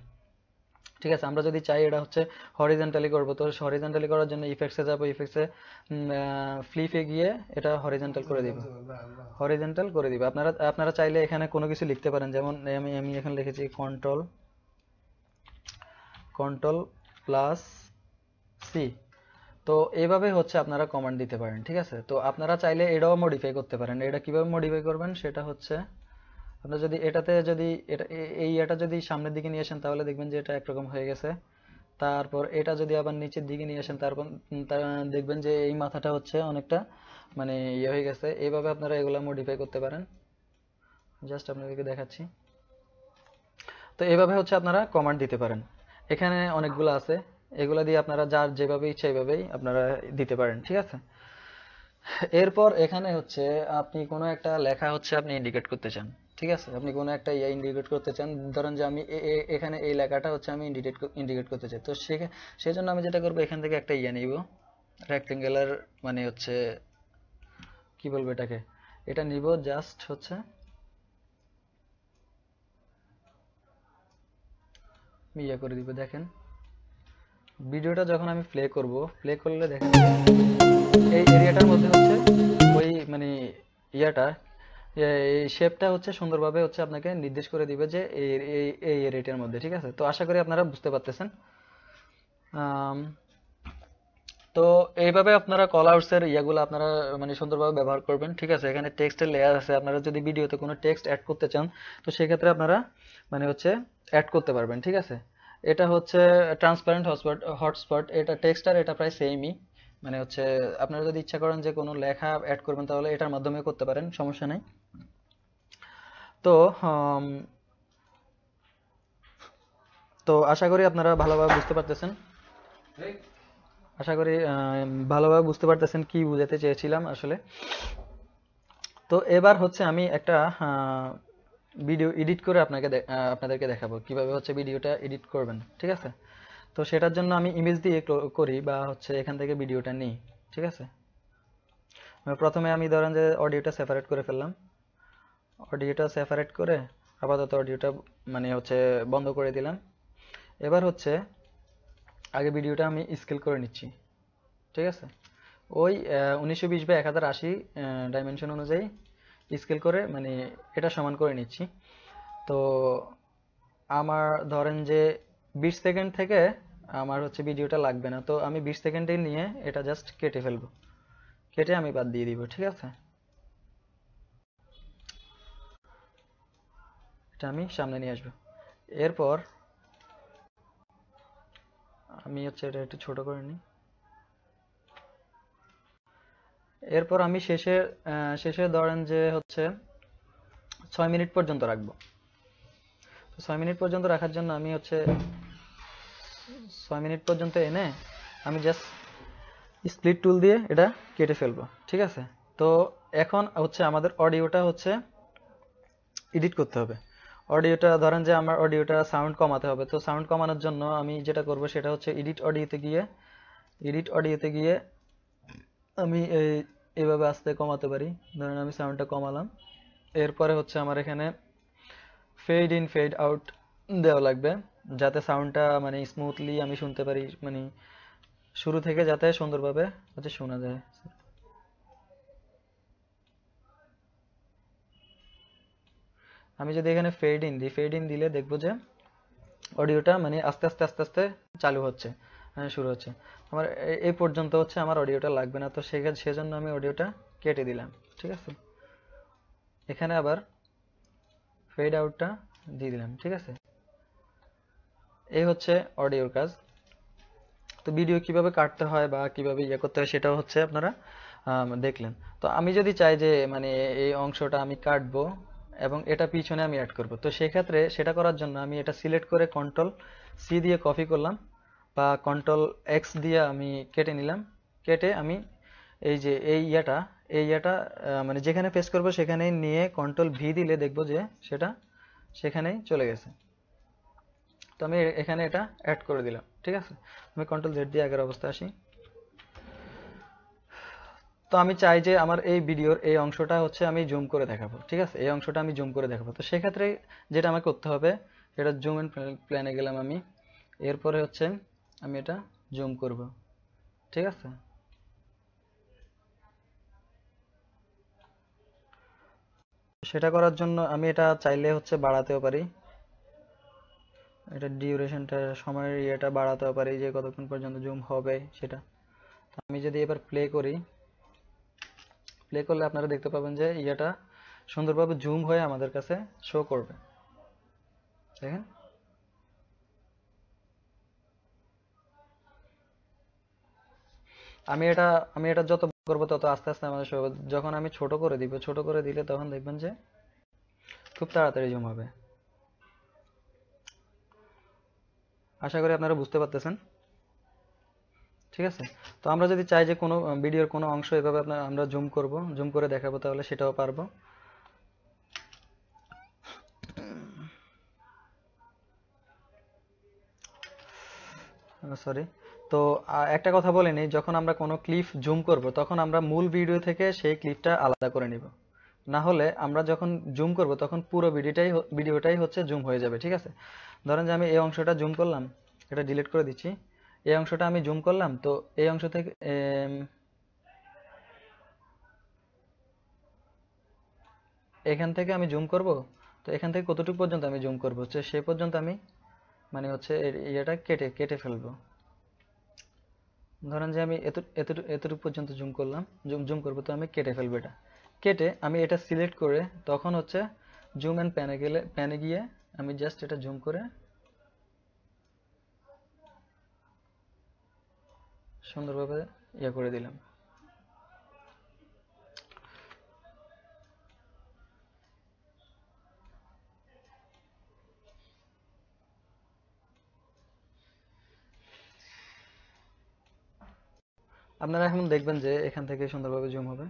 Speaker 2: ঠিক আছে? আমরা যদি চাই এটা হচ্ছে হরিজন্টালি করব, তো হরিজন্টালি করার জন্য ইফেক্টসে যাব, ইফেক্টসে ফ্লিপে গিয়ে এটা হরিজন্টাল করে দিব, হরিজন্টাল করে দিব। আপনারা চাইলে এখানে কোনো কিছু লিখতে পারেন, যেমন আমি এখানে লিখেছি কন্ট্রোল প্লাস সি। তো এইভাবে হচ্ছে আপনারা কমান্ড দিতে পারেন, ঠিক আছে? তো আপনারা চাইলে এটাও মডিফাই করতে পারেন। এটা কিভাবে মডিফাই করবেন সেটা হচ্ছে আপনারা যদি এটাতে যদি এটা যদি সামনের দিকে নিয়ে আসেন তাহলে দেখবেন যে এটা একরকম হয়ে গেছে। তারপর এটা যদি আবার নিচের দিকে নিয়ে আসেন তারপর দেখবেন যে এই মাথাটা হচ্ছে অনেকটা মানে ইয়ে হয়ে গেছে। এইভাবে আপনারা এগুলা মডিফাই করতে পারেন। জাস্ট আপনাদেরকে দেখাচ্ছি। তো এইভাবে হচ্ছে আপনারা কমান্ড দিতে পারেন। এখানে অনেকগুলো আছে, এগুলা দিয়ে আপনারা যার যেভাবে ইচ্ছা এইভাবেই আপনারা দিতে পারেন, ঠিক আছে। এরপর এখানে হচ্ছে আপনি কোনো একটা লেখা হচ্ছে আপনি ইন্ডিকেট করতে চান, ঠিক আছে। আপনি কোনো একটা ইয়ে ইন্ডিকেট করতে চান, ধরেন যে আমি এখানে এই লেখাটা হচ্ছে আমি ইন্ডিকেট করতে চাই। তো সেজন্য আমি যেটা করবো, এখান থেকে একটা ইয়ে নিব, রেক্টেঙ্গুলার মানে হচ্ছে কি বলবো এটাকে, এটা নিব জাস্ট হচ্ছে আমি ইয়ে করে দিব। দেখেন ভিডিওটা যখন আমি প্লে করব, প্লে করলে দেখেন এই এরিয়াটার মধ্যে হচ্ছে ওই মানে ইয়াটা এই শেপটা হচ্ছে সুন্দরভাবে হচ্ছে আপনাকে নির্দেশ করে দিবে যে এই এরিয়াটার মধ্যে, ঠিক আছে। তো আশা করি আপনারা বুঝতে পারতেছেন। তো এইভাবে আপনারা কল আউটস এর ইয়াগুলো আপনারা মানে সুন্দরভাবে ব্যবহার করবেন, ঠিক আছে। এখানে টেক্সটের লেয়ার আছে, আপনারা যদি ভিডিওতে কোনো টেক্সট অ্যাড করতে চান তো সেক্ষেত্রে আপনারা মানে হচ্ছে অ্যাড করতে পারবেন, ঠিক আছে। এটা হচ্ছে ট্রান্সপারেন্ট হটস্পট, এটা টেক্সট আর এটা প্রায় সেমই। মানে হচ্ছে আপনারা যদি ইচ্ছা করেন যে কোনো লেখা অ্যাড করবেন তাহলে এটার মাধ্যমে করতে পারেন, সমস্যা নেই। তো তো আশা করি আপনারা ভালোভাবে বুঝতে পারতেছেন। আশা করি ভালোভাবে বুঝতে পারতেছেন কি বুঝাতে চেয়েছিলাম আসলে। তো এবার হচ্ছে আমি একটা ভিডিও এডিট করে আপনাদেরকে দেখাবো কিভাবে হচ্ছে ভিডিওটা এডিট করবেন, ঠিক আছে। তো সেটার জন্য আমি ইমেজ দিয়ে করি বা হচ্ছে এখান থেকে ভিডিওটা নিই, ঠিক আছে। প্রথমে আমি ধরেন যে অডিওটা সেপারেট করে ফেললাম, অডিওটা সেপারেট করে আপাতত অডিওটা মানে হচ্ছে বন্ধ করে দিলাম। এবার হচ্ছে আগে ভিডিওটা আমি স্কেল করে নিচ্ছি, ঠিক আছে। ওই 1920 by 1080 ডাইমেনশন অনুযায়ী স্কেল করে মানে এটা সমান করে নিচ্ছি। তো আমার ধরেন যে 20 সেকেন্ড থেকে আমার হচ্ছে ভিডিওটা লাগবে না, তো আমি 20 সেকেন্ডে নিয়ে এটা জাস্ট কেটে ফেলবো, কেটে আমি বাদ দিয়ে দিব, ঠিক আছে। এটা আমি সামনে নিয়ে আসবো। এরপর আমি হচ্ছে এটা একটু ছোট করে নিই। এরপর আমি শেষে ধরেন যে হচ্ছে 6 মিনিট পর্যন্ত রাখবো। তো 6 মিনিট পর্যন্ত রাখার জন্য আমি হচ্ছে 6 মিনিট পর্যন্ত এনে আমি জাস্ট স্প্লিট টুল দিয়ে এটা কেটে ফেলবো, ঠিক আছে। তো এখন হচ্ছে আমাদের অডিওটা হচ্ছে এডিট করতে হবে। অডিওটা ধরেন যে আমার অডিওটা সাউন্ড কমাতে হবে, তো সাউন্ড কমানোর জন্য আমি যেটা করব সেটা হচ্ছে এডিট অডিওতে গিয়ে আমি এইভাবে আস্তে কমাতে পারি। ধরেন আমি সাউন্ডটা কমালাম। এরপরে হচ্ছে আমার এখানে ফেড ইন ফেড আউট দেওয়া লাগবে যাতে সাউন্ডটা মানে স্মুথলি আমি শুনতে পারি, মানে শুরু থেকে যাতে সুন্দরভাবে হচ্ছে শোনা যায়। আমি যদি এখানে ফেড ইন দিই, ফেড ইন দিলে দেখবো যে অডিওটা মানে আস্তে আস্তে আস্তে আস্তে চালু হচ্ছে, শুরু হচ্ছে। আমার এই পর্যন্ত হচ্ছে আমার অডিওটা লাগবে না, তো সেজন্য আমি অডিওটা কেটে দিলাম, ঠিক আছে। এখানে আবার ফেড আউটটা দিয়ে দিলাম, ঠিক আছে। এই হচ্ছে অডিওর কাজ। তো ভিডিও কিভাবে কাটতে হয় বা কিভাবে ইয়ে করতে হয় সেটাও হচ্ছে আপনারা দেখলেন। তো আমি যদি চাই যে মানে এই অংশটা আমি কাটবো এবং এটা পিছনে আমি অ্যাড করব, তো সেক্ষেত্রে সেটা করার জন্য আমি এটা সিলেক্ট করে কন্ট্রোল সি দিয়ে কপি করলাম বা কন্ট্রোল এক্স দিয়ে আমি কেটে নিলাম। কেটে আমি এই যে এই ইয়াটা মানে যেখানে পেস্ট করব সেখানেই নিয়ে কন্ট্রোল ভি দিলে দেখবো যে সেটা সেখানেই চলে গেছে। তো আমি এখানে এটা অ্যাড করে দিলাম, ঠিক আছে। আমি কন্ট্রোল জেড দিয়ে আগের অবস্থায় আসি। তো আমি চাই যে আমার এই ভিডিওর এই অংশটা হচ্ছে আমি জুম করে দেখাবো, ঠিক আছে। এই অংশটা আমি জুম করে দেখাবো, তো সেক্ষেত্রে যেটা আমাকে করতে হবে সেটা জুম এন্ড প্ল্যানে গেলাম আমি। এরপরে হচ্ছে আমি এটা জুম করব, ঠিক আছে। সেটা করার জন্য আমি এটা চাইলে হচ্ছে বাড়াতেও পারি, এটা ডিউরেশনটা সময়ের ইয়েটা বাড়াতেও পারি যে কতক্ষণ পর্যন্ত জুম হবে সেটা। আমি যদি এবার প্লে করি, প্লে করলে আপনারা দেখতে পাবেন যে ইয়েটা সুন্দরভাবে জুম হয়ে আমাদের কাছে শো করবে। দেখেন, আমি এটা যত করবো তত আস্তে আস্তে আমাদের শো হবে। যখন আমি ছোট করে দিব, ছোট করে দিলে তখন দেখবেন যে খুব তাড়াতাড়ি জুম হবে। আশা করি আপনারা বুঝতে পারতেছেন। ঠিক আছে, তো আমরা যদি চাই যে কোনো ভিডিওর কোনো অংশ এভাবে আমরা জুম করব, জুম করে দেখাবো, তাহলে সেটাও পারবো। সরি। তো একটা কথা বলে নিই, যখন আমরা কোনো ক্লিপ জুম করব তখন আমরা মূল ভিডিও থেকে সেই ক্লিপটা আলাদা করে নিব। না হলে আমরা যখন জুম করব তখন পুরো ভিডিওটাই হচ্ছে জুম হয়ে যাবে। ঠিক আছে, ধরেন যে আমি এই অংশটা জুম করলাম, এটা ডিলিট করে দিচ্ছি। এই অংশটা আমি জুম করলাম, তো এই অংশ থেকে এখান থেকে আমি জুম করব। তো এখান থেকে কতটুকু পর্যন্ত আমি জুম করব, হচ্ছে সে পর্যন্ত আমি মানে হচ্ছে ইয়েটা কেটে কেটে ফেলবো। ধরেন যে আমি এতটুকু পর্যন্ত জুম করলাম, জুম করবো, তো আমি কেটে ফেলবো। এটা কেটে আমি এটা সিলেক্ট করে তখন হচ্ছে জুম অ্যান্ড প্যানে গিয়ে আমি জাস্ট এটা জুম করে সুন্দরভাবে ইয়ে করে দিলাম। আপনারা এখন দেখবেন যে এখান থেকে সুন্দরভাবে জুম হবে।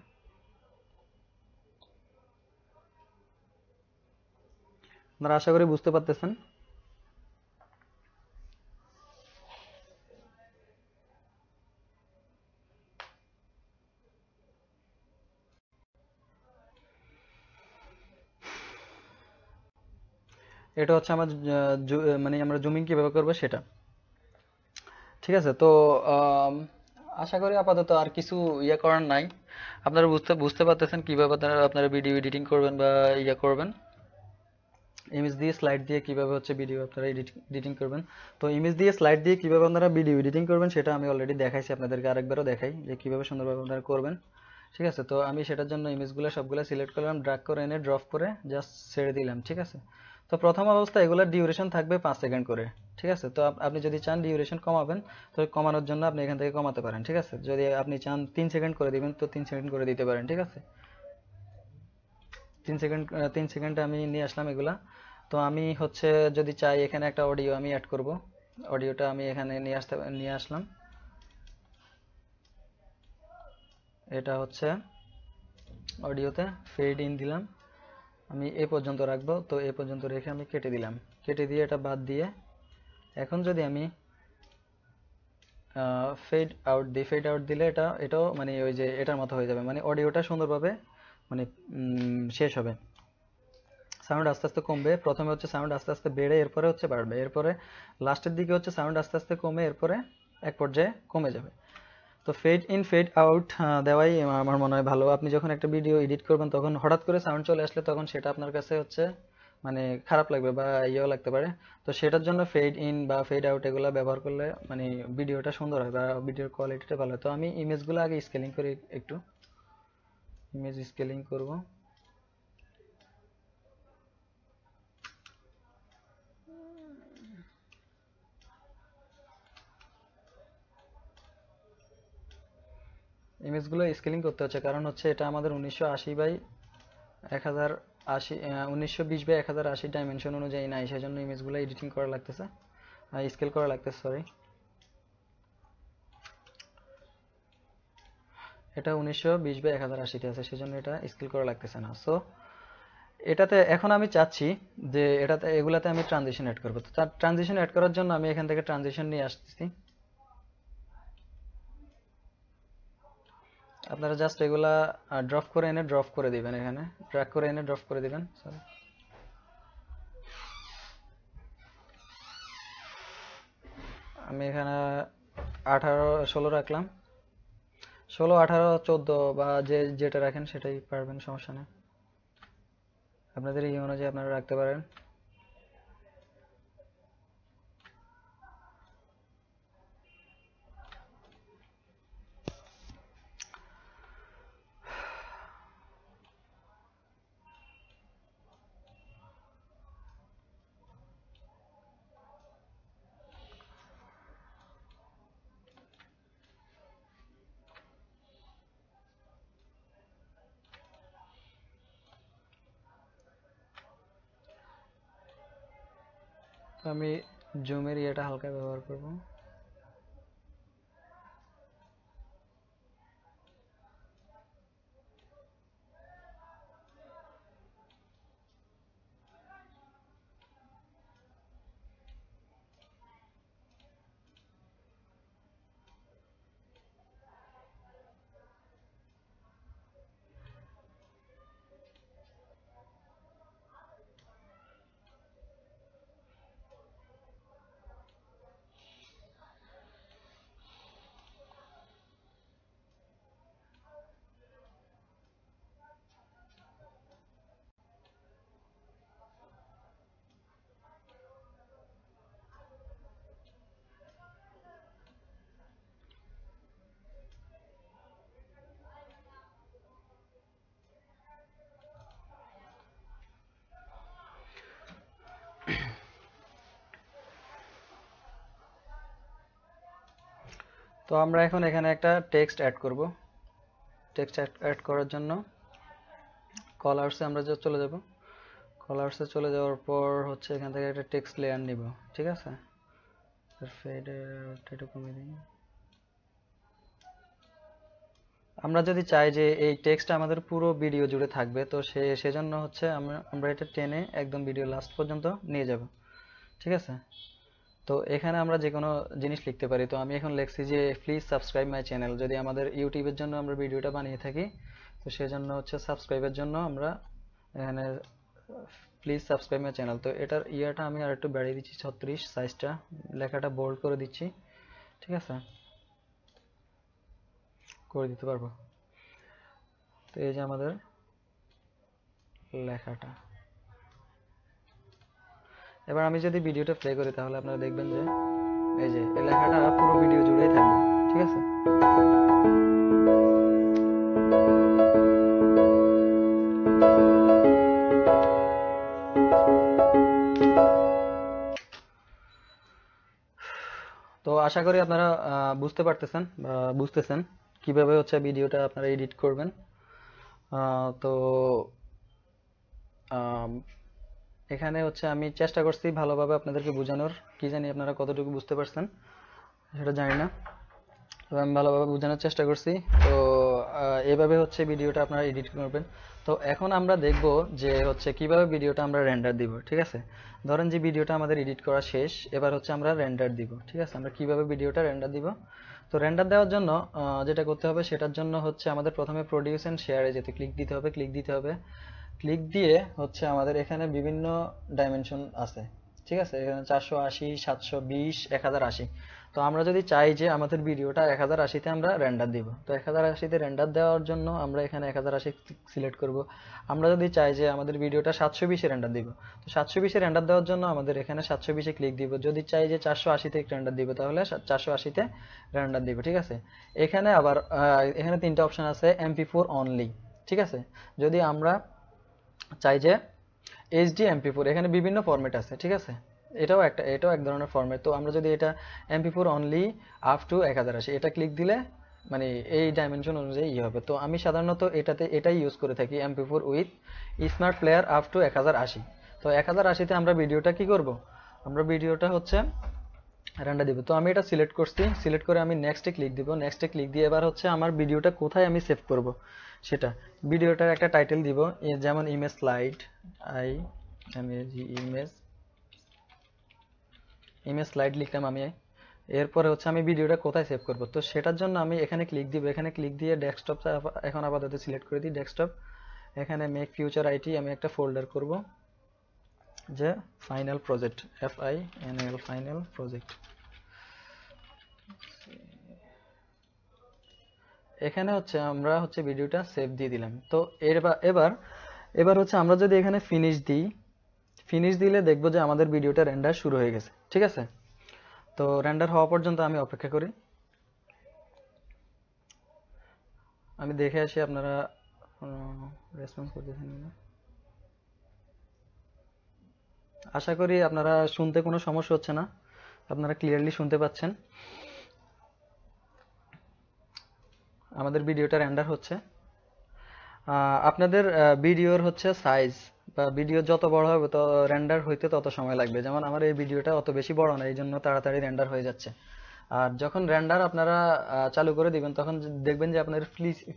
Speaker 2: আপনারা আশা করি বুঝতে পারতেছেন। এটা হচ্ছে আমার মানে আমরা জুমিং কিভাবে করবো সেটা। ঠিক আছে, তো আশা করি আপাতত আর কিছু ইয়ে করার নাই। আপনারা বুঝতে বুঝতে পারতেছেন কিভাবে আপনারা ভিডিও এডিটিং করবেন বা ইয়ে করবেন। ইমেজ দিয়ে স্লাইড দিয়ে কিভাবে হচ্ছে ভিডিও আপনারা এডিটিং করবেন। তো ইমেজ দিয়ে স্লাইড দিয়ে কিভাবে আপনারা ভিডিও এডিটিং করবেন সেটা আমি অলরেডি দেখাইছি আপনাদেরকে, আরেকবারও দেখাই যে কিভাবে সুন্দরভাবে আপনারা করবেন। ঠিক আছে, তো আমি সেটার জন্য ইমেজগুলো সবগুলো সিলেক্ট করলাম, ড্র্যাগ করে এনে ড্রপ করে জাস্ট ছেড়ে দিলাম। ঠিক আছে, তো প্রথম অবস্থায় এগুলোর ডিউরেশন থাকবে 5 সেকেন্ড করে। ঠিক আছে, তো আপনি যদি চান ডিউরেশন কমাবেন, তো কমানোর জন্য আপনি এখান থেকে কমাতে পারেন। ঠিক আছে, যদি আপনি চান 3 সেকেন্ড করে দিবেন তো 3 সেকেন্ড করে দিতে পারেন। ঠিক আছে, 3 সেকেন্ড আমি নিয়ে আসলাম এগুলা। তো আমি হচ্ছে যদি চাই এখানে একটা অডিও আমি অ্যাড করব, অডিওটা আমি এখানে নিয়ে আসলাম। এটা হচ্ছে অডিওতে ফেড ইন দিলাম, আমি এ পর্যন্ত রাখবো। তো এ পর্যন্ত রেখে আমি কেটে দিলাম, কেটে দিয়ে এটা বাদ দিয়ে এখন যদি আমি ফেড আউট দিই, ফেড আউট দিলে এটাও মানে ওই যে এটার মতো হয়ে যাবে, মানে অডিওটা সুন্দরভাবে মানে শেষ হবে। সাউন্ড আস্তে আস্তে কমবে, প্রথমে হচ্ছে সাউন্ড আস্তে আস্তে বেড়ে এরপরে হচ্ছে বাড়বে, এরপরে লাস্টের দিকে হচ্ছে সাউন্ড আস্তে আস্তে কমে এরপরে এক পর্যায়ে কমে যাবে। তো ফেড ইন ফেড আউট দেওয়াই আমার মনে হয় ভালো। আপনি যখন একটা ভিডিও এডিট করবেন তখন হঠাৎ করে সাউন্ড চলে আসলে তখন সেটা আপনার কাছে হচ্ছে মানে খারাপ লাগবে বা ইয়েও লাগতে পারে। তো সেটার জন্য ফেড ইন বা ফেড আউট এগুলো ব্যবহার করলে মানে ভিডিওটা সুন্দর হয় বা ভিডিওর কোয়ালিটিটা ভালো হয়। তো আমি ইমেজগুলো আগে স্কেলিং করি, একটু ইমেজ স্কেলিং করব। ইমেজগুলো স্কেলিং করতে হচ্ছে কারণ হচ্ছে এটা আমাদের 1980 বাই 1080, 1920 বাই 1080 ডাইমেনশন অনুযায়ী নাই, সেজন্য ইমেজগুলো এডিটিং করা লাগতেছে, স্কেল করা লাগতেছে। সরি, এটা 1920 বাই 1080 আছে, সেজন্য এটা স্কেল করা লাগতেছে না। সো এটাতে এখন আমি চাচ্ছি যে এগুলাতে আমি ট্রানজিশন অ্যাড করবো। তো তার ট্রানজিশন অ্যাড করার জন্য আমি এখান থেকে ট্রানজিশন নিয়ে আসতেছি। আপনারা জাস্ট এগুলা ড্রপ করে এনে ড্রপ করে দিবেন, এখানে ড্র্যাগ করে এনে ড্রপ করে দিবেন। সরি, আমি এখানে 18 16 রাখলাম, 16 18 14 বা যেটা রাখেন সেটাই পারবেন, সমস্যা নেই, আপনাদের এই অনুযায়ী আপনারা রাখতে পারেন। তো আমি জুমের ইয়েটা হালকা ব্যবহার করব। তো আমরা এখন এখানে একটা টেক্সট অ্যাড করব। টেক্সট অ্যাড করার জন্য কলার্সে আমরা চলে যাব। কলার্সে চলে যাওয়ার পর হচ্ছে এখান থেকে একটা টেক্সট লেয়ার নিব, ঠিক আছে। ফেডটা কমিয়ে দিই। আমরা যদি চাই যে এই টেক্সটটা আমাদের পুরো ভিডিও জুড়ে থাকবে, তো সেজন্য হচ্ছে আমরা এটা টেনে একদম ভিডিও লাস্ট পর্যন্ত নিয়ে যাব, ঠিক আছে। তো এখানে আমরা যে কোনো জিনিস লিখতে পারি। তো আমি এখন লিখছি যে প্লিজ সাবস্ক্রাইব মাই চ্যানেল। যদি আমাদের ইউটিউবের জন্য আমরা ভিডিওটা বানিয়ে থাকি, তো সেজন্য হচ্ছে সাবস্ক্রাইবের জন্য আমরা এখানে প্লিজ সাবস্ক্রাইব মাই চ্যানেল। তো এটার ইয়াটা আমি আর একটু বাড়িয়ে দিচ্ছি 36, সাইজটা, লেখাটা বোল্ড করে দিচ্ছি, ঠিক আছে, করে দিতে পারবো। তো এই যে আমাদের লেখাটা। এবার আমি যদি ভিডিওটা প্লে করি তাহলে আপনারা দেখবেন যে এই যে এই লেখাটা পুরো ভিডিও জুড়েই থাকবে, ঠিক আছে। তো আশা করি আপনারা বুঝতে পারতেছেন বা বুঝতেছেন কিভাবে হচ্ছে ভিডিওটা আপনারা এডিট করবেন। তো এখানে হচ্ছে আমি চেষ্টা করছি ভালোভাবে আপনাদেরকে বোঝানোর, কি জানি আপনারা কতটুকু বুঝতে পারছেন সেটা জানি না, তবে আমি ভালোভাবে বোঝানোর চেষ্টা করছি। তো এভাবে হচ্ছে ভিডিওটা আপনারা এডিট করবেন। তো এখন আমরা দেখব যে হচ্ছে কিভাবে ভিডিওটা আমরা রেন্ডার দিব, ঠিক আছে। ধরেন যে ভিডিওটা আমাদের এডিট করা শেষ, এবার হচ্ছে আমরা রেন্ডার দিব, ঠিক আছে। আমরা কিভাবে ভিডিওটা রেন্ডার দিব, তো রেন্ডার দেওয়ার জন্য যেটা করতে হবে সেটার জন্য হচ্ছে আমাদের প্রথমে প্রোডিউস এন্ড শেয়ারে যেতে ক্লিক দিতে হবে। ক্লিক দিয়ে হচ্ছে আমাদের এখানে বিভিন্ন ডাইমেনশন আছে, ঠিক আছে। এখানে 480, 720, 1080। তো আমরা যদি চাই যে আমাদের ভিডিওটা 1080-তে আমরা রেন্ডার দিব, তো 1080-তে রেন্ডার দেওয়ার জন্য আমরা এখানে 1080 সিলেক্ট করব। আমরা যদি চাই যে আমাদের ভিডিওটা 720-এ রেন্ডার দিব, তো 720-এ রেন্ডার দেওয়ার জন্য আমাদের এখানে 720-এ ক্লিক দিব। যদি চাই যে 480-তে রেন্ডার দিব, তাহলে 480-তে রেন্ডার দিব, ঠিক আছে। এখানে আবার এখানে তিনটা অপশন আছে, MP4 অনলি, ঠিক আছে। যদি আমরা চাই যে এইচডি MP4, এখানে বিভিন্ন ফরম্যাট আছে, ঠিক আছে। এটাও এক ধরনের ফরম্যাট। তো আমরা যদি এটা MP4 অনলি আপ টু 1080, এটা ক্লিক দিলে মানে এই ডাইমেনশন অনুযায়ী হবে। তো আমি সাধারণত এটাই ইউজ করে থাকি, MP4 with smart player up to 1080। তো 1080-তে আমরা ভিডিওটা কি করব, আমরা ভিডিওটা হচ্ছে রেন্ডার দিব। তো আমি এটা সিলেক্ট করছি, সিলেক্ট করে আমি নেক্সটে ক্লিক দিব। নেক্সটে ক্লিক দিয়ে এবার হচ্ছে আমার ভিডিওটা কোথায় আমি সেভ করব সেটা, ভিডিওটার একটা টাইটেল দিব, যেমন ইমেজ স্লাইড, ইমেজ স্লাইড লিখলাম আমি। এরপরে হচ্ছে আমি ভিডিওটা কোথায় সেভ করব, তো সেটার জন্য আমি এখানে ক্লিক দিব। এখানে ক্লিক দিয়ে ডেস্কটপ এখন আপাতত সিলেক্ট করে দিই, ডেস্কটপ। এখানে মেক ফিউচার আইটি আমি একটা ফোল্ডার করব যে final project, FINAL final project. এখানে হচ্ছে আমরা হচ্ছে ভিডিওটা সেভ দিয়ে দিলাম। তো এবার হচ্ছে আমরা যদি এখানে ফিনিশ দিই, ফিনিশ দিলে দেখবো যে আমাদের ভিডিওটা রেন্ডার শুরু হয়ে গেছে, ঠিক আছে। তো রেন্ডার হওয়া পর্যন্ত আমি অপেক্ষা করি, আমি দেখে আসি আপনারা রেসপন্স করতেছেন না। আশা করি আপনারা শুনতে কোনো সমস্যা হচ্ছে না, আপনারা ক্লিয়ারলি শুনতে পাচ্ছেন। আমাদের ভিডিওটা রেন্ডার হচ্ছে। আপনাদের ভিডিওর হচ্ছে সাইজ বা ভিডিও যত বড় হবে তো রেন্ডার হইতে তত সময় লাগবে। যেমন আমার এই ভিডিওটা অত বেশি বড় না, এই জন্য তাড়াতাড়ি রেন্ডার হয়ে যাচ্ছে। আর যখন রেন্ডার আপনারা চালু করে দিবেন তখন দেখবেন যে আপনার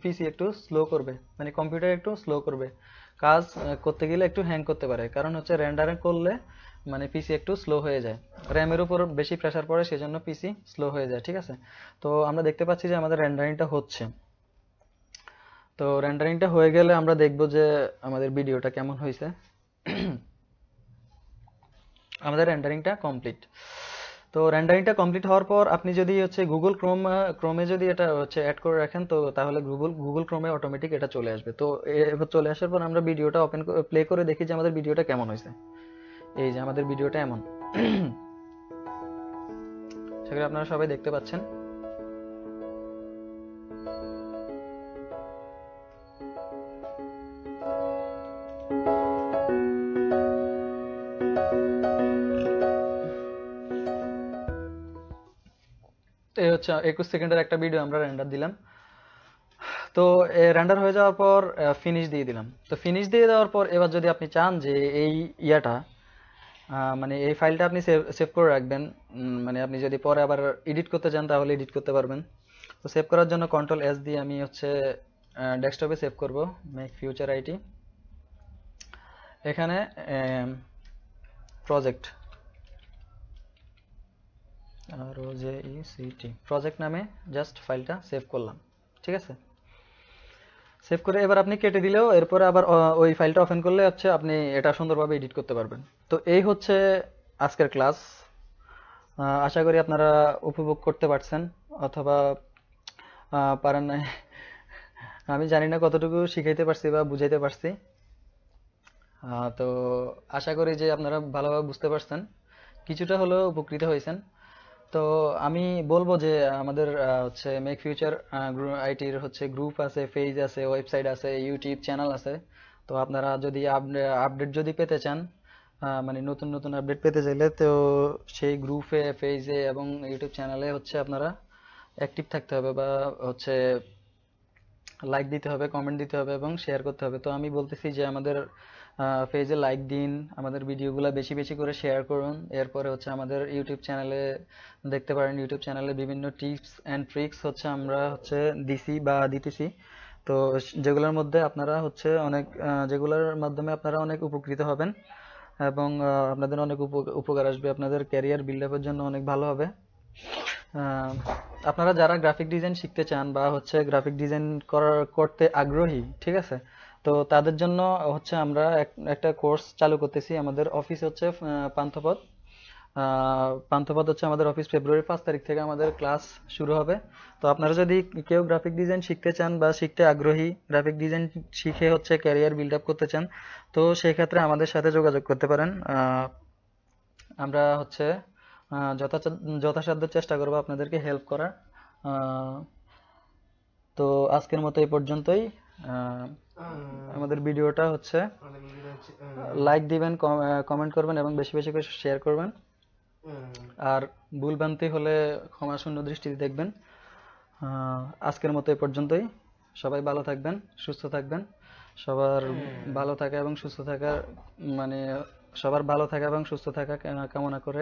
Speaker 2: পিসি একটু স্লো করবে, মানে কম্পিউটার একটু স্লো করবে, কাজ করতে গেলে একটু হ্যাং করতে পারে, কারণ হচ্ছে রেন্ডারিং করলে মানে পিসি একটু স্লো হয়ে যায়, র্যামের উপর বেশি প্রেসার পড়ে, সেজন্য পিসি স্লো হয়ে যায়। ঠিক আছে, তো আমরা দেখতে পাচ্ছি যে আমাদের রেন্ডারিংটা হচ্ছে। তো রেন্ডারিংটা হয়ে গেলে আমরা দেখব যে আমাদের ভিডিওটা কেমন হয়েছে। আমাদের রেন্ডারিংটা কমপ্লিট। তো রেন্ডারিংটা কমপ্লিট হওয়ার পর আপনি যদি হচ্ছে গুগল ক্রোমে যদি এটা হচ্ছে অ্যাড করে রাখেন, তো তাহলে গুগল ক্রোমে অটোমেটিক এটা চলে আসবে। তো এবার চলে আসার পর আমরা ভিডিওটা প্লে করে দেখি যে আমাদের ভিডিওটা কেমন হয়েছে। এই যে আমাদের ভিডিওটা এমন। সেগুলো আপনারা সবাই দেখতে পাচ্ছেন। তো এই হচ্ছে 21 সেকেন্ডের একটা ভিডিও আমরা রেন্ডার দিলাম। তো রেন্ডার হয়ে যাওয়ার পর ফিনিশ দিয়ে দিলাম। তো ফিনিশ দিয়ে দেওয়ার পর এবার যদি আপনি চান যে এই ইয়াটা মানে এই ফাইলটা আপনি সেভ করে রাখবেন, মানে আপনি যদি পরে আবার এডিট করতে চান তাহলে এডিট করতে পারবেন। তো সেভ করার জন্য কন্ট্রোল এস দিয়ে আমি হচ্ছে ডেস্কটপে সেভ করব, মেক ফিউচার আইটি। এখানে প্রজেক্ট প্রজেক্ট নামে জাস্ট ফাইলটা সেভ করলাম। ঠিক আছে, সেভ করে এবার আপনি কেটে দিলেও এরপরে আবার ওই ফাইলটা ওপেন করলে হচ্ছে আপনি এটা সুন্দরভাবে এডিট করতে পারবেন। তো এই হচ্ছে আজকের ক্লাস। আশা করি আপনারা উপভোগ করতে পারছেন অথবা পারেন নাই। আমি জানি না কতটুকু শিখাইতে পারছি বা বুঝাইতে পারছি। তো আশা করি যে আপনারা ভালোভাবে বুঝতে পারছেন, কিছুটা হলেও উপকৃত হয়েছেন। তো আমি বলবো যে আমাদের হচ্ছে মেক ফিউচার আইটির হচ্ছে গ্রুপ আছে, পেজ আছে, ওয়েবসাইট আছে, ইউটিউব চ্যানেল আছে। তো আপনারা যদি আপডেট যদি পেতে চান, মানে নতুন নতুন আপডেট পেতে চাইলে তো সেই গ্রুপে, পেজে এবং ইউটিউব চ্যানেলে হচ্ছে আপনারা অ্যাক্টিভ থাকতে হবে বা হচ্ছে লাইক দিতে হবে, কমেন্ট দিতে হবে এবং শেয়ার করতে হবে। তো আমি বলতেছি যে আমাদের পেজে লাইক দিন, আমাদের ভিডিওগুলো বেশি বেশি করে শেয়ার করুন। এরপরে হচ্ছে আমাদের ইউটিউব চ্যানেলে দেখতে পারেন, ইউটিউব চ্যানেলে বিভিন্ন টিপস অ্যান্ড ট্রিক্স হচ্ছে আমরা হচ্ছে দিছি বা দিতেছি। তো যেগুলোর মধ্যে আপনারা হচ্ছে অনেক যেগুলোর মাধ্যমে আপনারা অনেক উপকৃত হবেন এবং আপনাদের অনেক উপকার আসবে, আপনাদের ক্যারিয়ার বিল্ড আপের জন্য অনেক ভালো হবে। আপনারা যারা গ্রাফিক ডিজাইন শিখতে চান বা হচ্ছে গ্রাফিক ডিজাইন করতে আগ্রহী, ঠিক আছে, তো তাদের জন্য হচ্ছে আমরা একটা কোর্স চালু করতেছি। আমাদের অফিস হচ্ছে পান্থপথ। পান্থপথ হচ্ছে আমাদের অফিস। ফেব্রুয়ারি 5 তারিখ থেকে আমাদের ক্লাস শুরু হবে। তো আপনারা যদি কেউ গ্রাফিক ডিজাইন শিখতে চান বা শিখতে আগ্রহী, গ্রাফিক ডিজাইন শিখে হচ্ছে ক্যারিয়ার বিল্ড আপ করতে চান, তো সেই ক্ষেত্রে আমাদের সাথে যোগাযোগ করতে পারেন। আমরা হচ্ছে যথাসাধ্য চেষ্টা করবো আপনাদেরকে হেল্প করার। তো আজকের মতো এই পর্যন্তই। আমাদের ভিডিওটা হচ্ছে লাইক দিবেন, কমেন্ট করবেন এবং বেশি বেশি করে শেয়ার করবেন। আর ভুলভ্রান্তি হলে ক্ষমা শূন্য দৃষ্টিতে দেখবেন। আজকের মতো এই পর্যন্তই। সবাই ভালো থাকবেন, সুস্থ থাকবেন। সবার ভালো থাকা এবং সুস্থ থাকার মানে সবার ভালো থাকা এবং সুস্থ থাকা কামনা করে